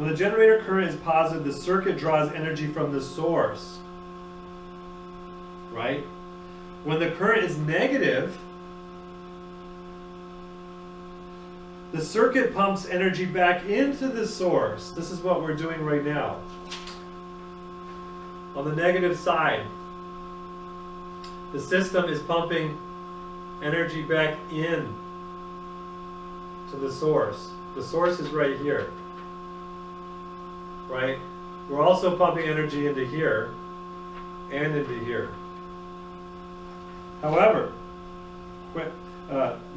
the generator current is positive, the circuit draws energy from the source, right? When the current is negative, The circuit pumps energy back into the source. This is what we're doing right now. On the negative side, the system is pumping energy back in to the source. The source is right here, right? We're also pumping energy into here and into here. However,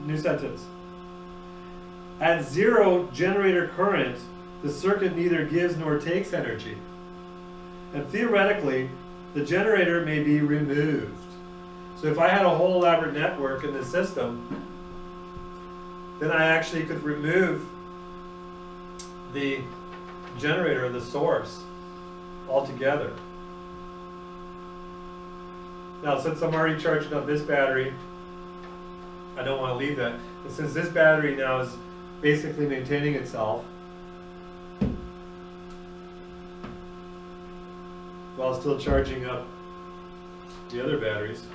new sentence. At zero generator current, the circuit neither gives nor takes energy. And theoretically, the generator may be removed. So if I had a whole elaborate network in the system, then I actually could remove the generator, the source, altogether. Now, since I'm already charging up this battery, I don't want to leave that. But since this battery now is basically maintaining itself while still charging up the other batteries,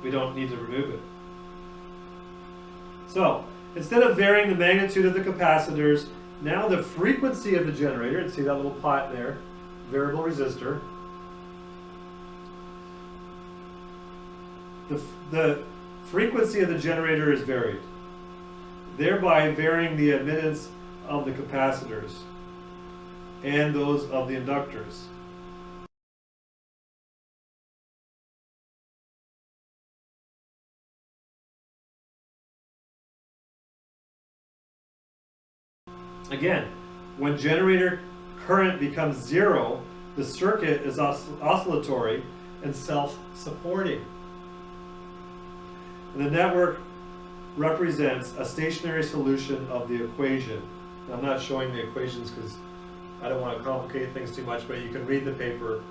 we don't need to remove it. So, instead of varying the magnitude of the capacitors, now the frequency of the generator, see that little pot there, variable resistor, the frequency of the generator is varied, thereby varying the admittance of the capacitors and those of the inductors. Again, when generator current becomes zero, the circuit is oscillatory and self-supporting. And the network represents a stationary solution of the equation. Now, I'm not showing the equations because I don't want to complicate things too much, but you can read the paper.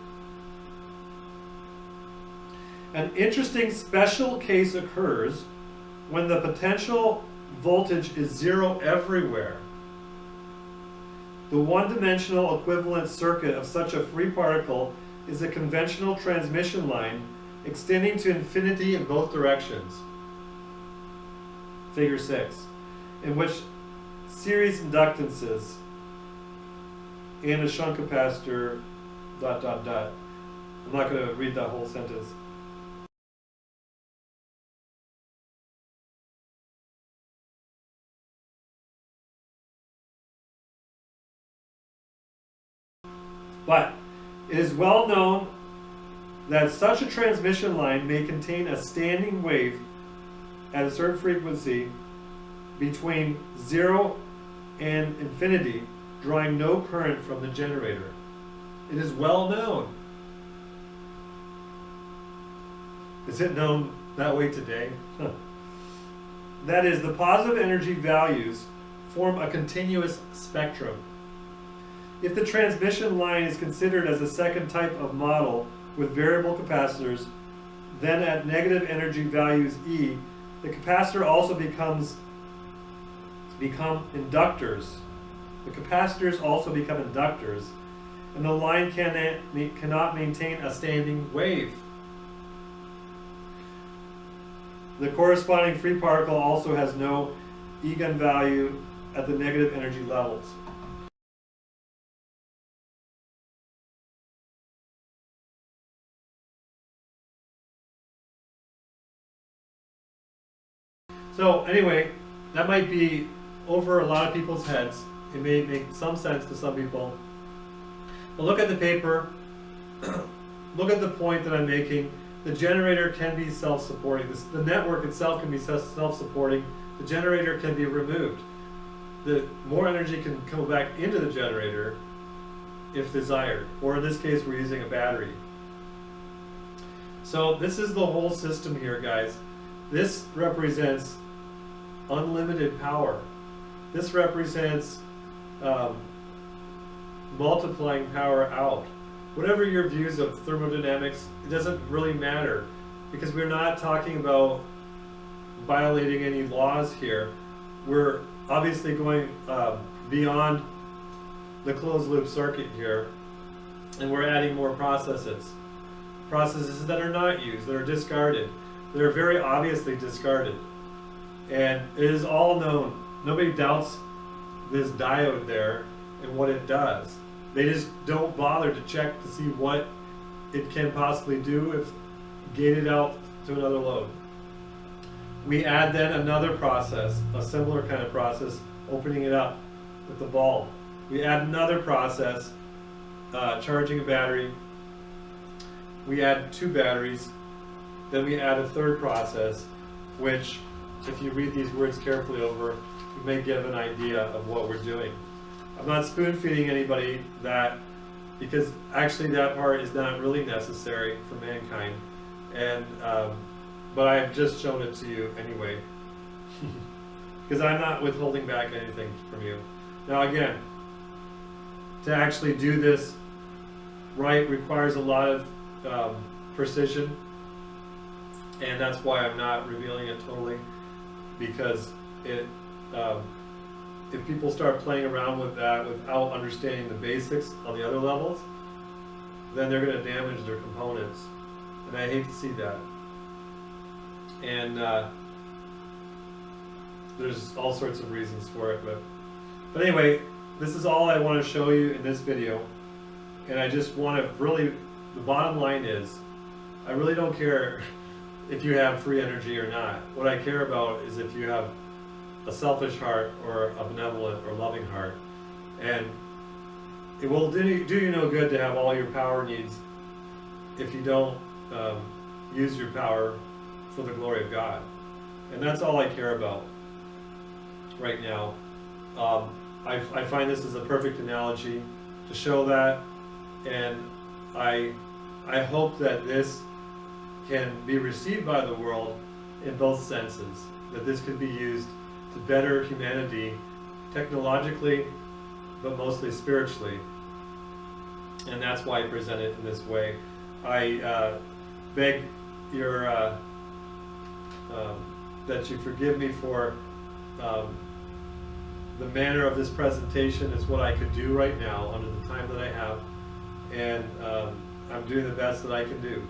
An interesting special case occurs when the potential voltage is zero everywhere. The one-dimensional equivalent circuit of such a free particle is a conventional transmission line extending to infinity in both directions. Figure 6, in which series inductances and a shunt capacitor ... I'm not going to read that whole sentence. But it is well known that such a transmission line may contain a standing wave at a certain frequency between 0 and infinity, drawing no current from the generator. It is well known. Is it known that way today? That is, the positive energy values form a continuous spectrum. If the transmission line is considered as a second type of model with variable capacitors, then at negative energy values E, the capacitor also become inductors. The capacitors also become inductors, and the line cannot maintain a standing wave. The corresponding free particle also has no eigenvalue at the negative energy levels. So anyway, that might be over a lot of people's heads. It may make some sense to some people. But look at the paper. Look at the point that I'm making. The generator can be self-supporting. The network itself can be self-supporting. The generator can be removed. The more energy can come back into the generator if desired. Or in this case, we're using a battery. So this is the whole system here, guys. This represents unlimited power. This represents multiplying power out. Whatever your views of thermodynamics, it doesn't really matter, because we're not talking about violating any laws here. We're obviously going beyond the closed loop circuit here, and we're adding more processes that are not used, that are discarded, that are very obviously discarded. And it is all known nobody doubts this diode there and what it does. They just don't bother to check to see what it can possibly do if gated out to another load. We add then another process, a similar kind of process, opening it up with the bulb. We add another process, charging a battery. We add 2 batteries. Then we add a third process, which, if you read these words carefully over, you may give an idea of what we're doing. I'm not spoon feeding anybody that, because actually that part is not really necessary for mankind, and but I've just shown it to you anyway, because I'm not withholding back anything from you. Now again, to actually do this right requires a lot of precision, and that's why I'm not revealing it totally, because it if people start playing around with that without understanding the basics on the other levels, then they're going to damage their components, and I hate to see that. And there's all sorts of reasons for it, but anyway, this is all I want to show you in this video, and I just want to really, the bottom line is, I really don't care if you have free energy or not. What I care about is if you have a selfish heart or a benevolent or loving heart. And it will do you no good to have all your power needs if you don't use your power for the glory of God. And that's all I care about right now. I find this is a perfect analogy to show that, and I hope that this can be received by the world in both senses, that this could be used to better humanity technologically, but mostly spiritually. And that's why I present it in this way. I beg your that you forgive me for the manner of this presentation. Is what I could do right now under the time that I have, and I'm doing the best that I can do.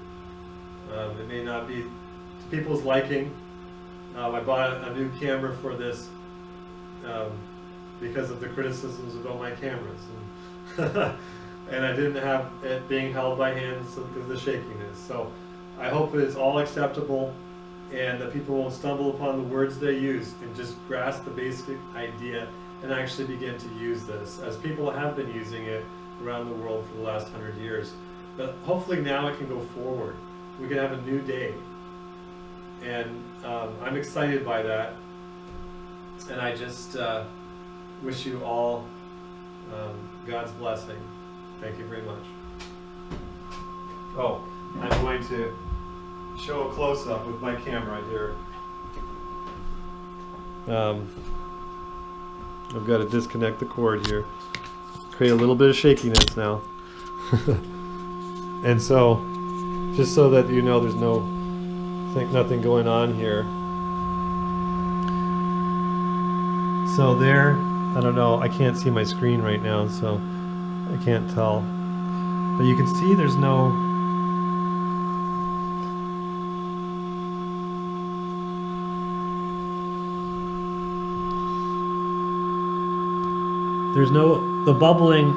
It may not be to people's liking. I bought a new camera for this because of the criticisms about my cameras, and I didn't have it being held by hands because of the shakiness. So I hope it's all acceptable, and that people won't stumble upon the words they use and just grasp the basic idea and actually begin to use this, as people have been using it around the world for the last 100 years. But hopefully now it can go forward. We can have a new day. And I'm excited by that, and I just wish you all God's blessing. Thank you very much. Oh, I'm going to show a close-up with my camera here. I've got to disconnect the cord here, create a little bit of shakiness now. And so, just so that you know, there's nothing going on here. So there, I don't know, I can't see my screen right now, so I can't tell. But you can see there's the bubbling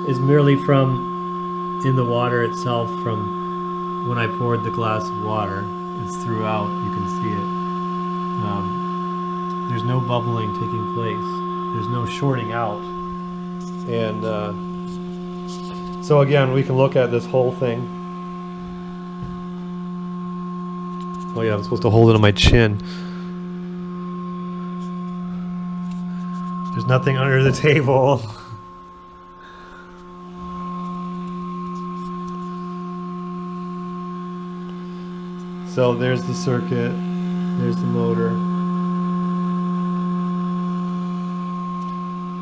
is merely from in the water itself, from when I poured the glass of water. It's throughout, you can see it. There's no bubbling taking place. There's no shorting out. And so again, we can look at this whole thing. Oh yeah, I'm supposed to hold it on my chin. There's nothing under the table. So there's the circuit, there's the motor,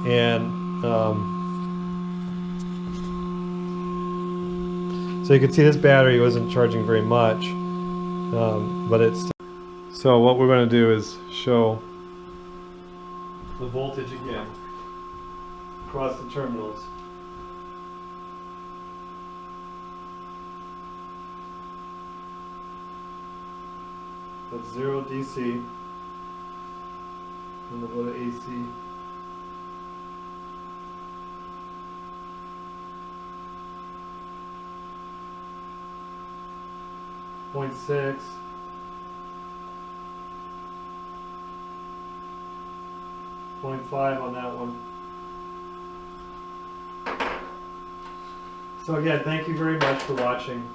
and so you can see this battery wasn't charging very much, but it's. So what we're going to do is show the voltage again across the terminals. That's 0 DC. And then go to AC. 0.6. 0.5 on that one. So again, thank you very much for watching.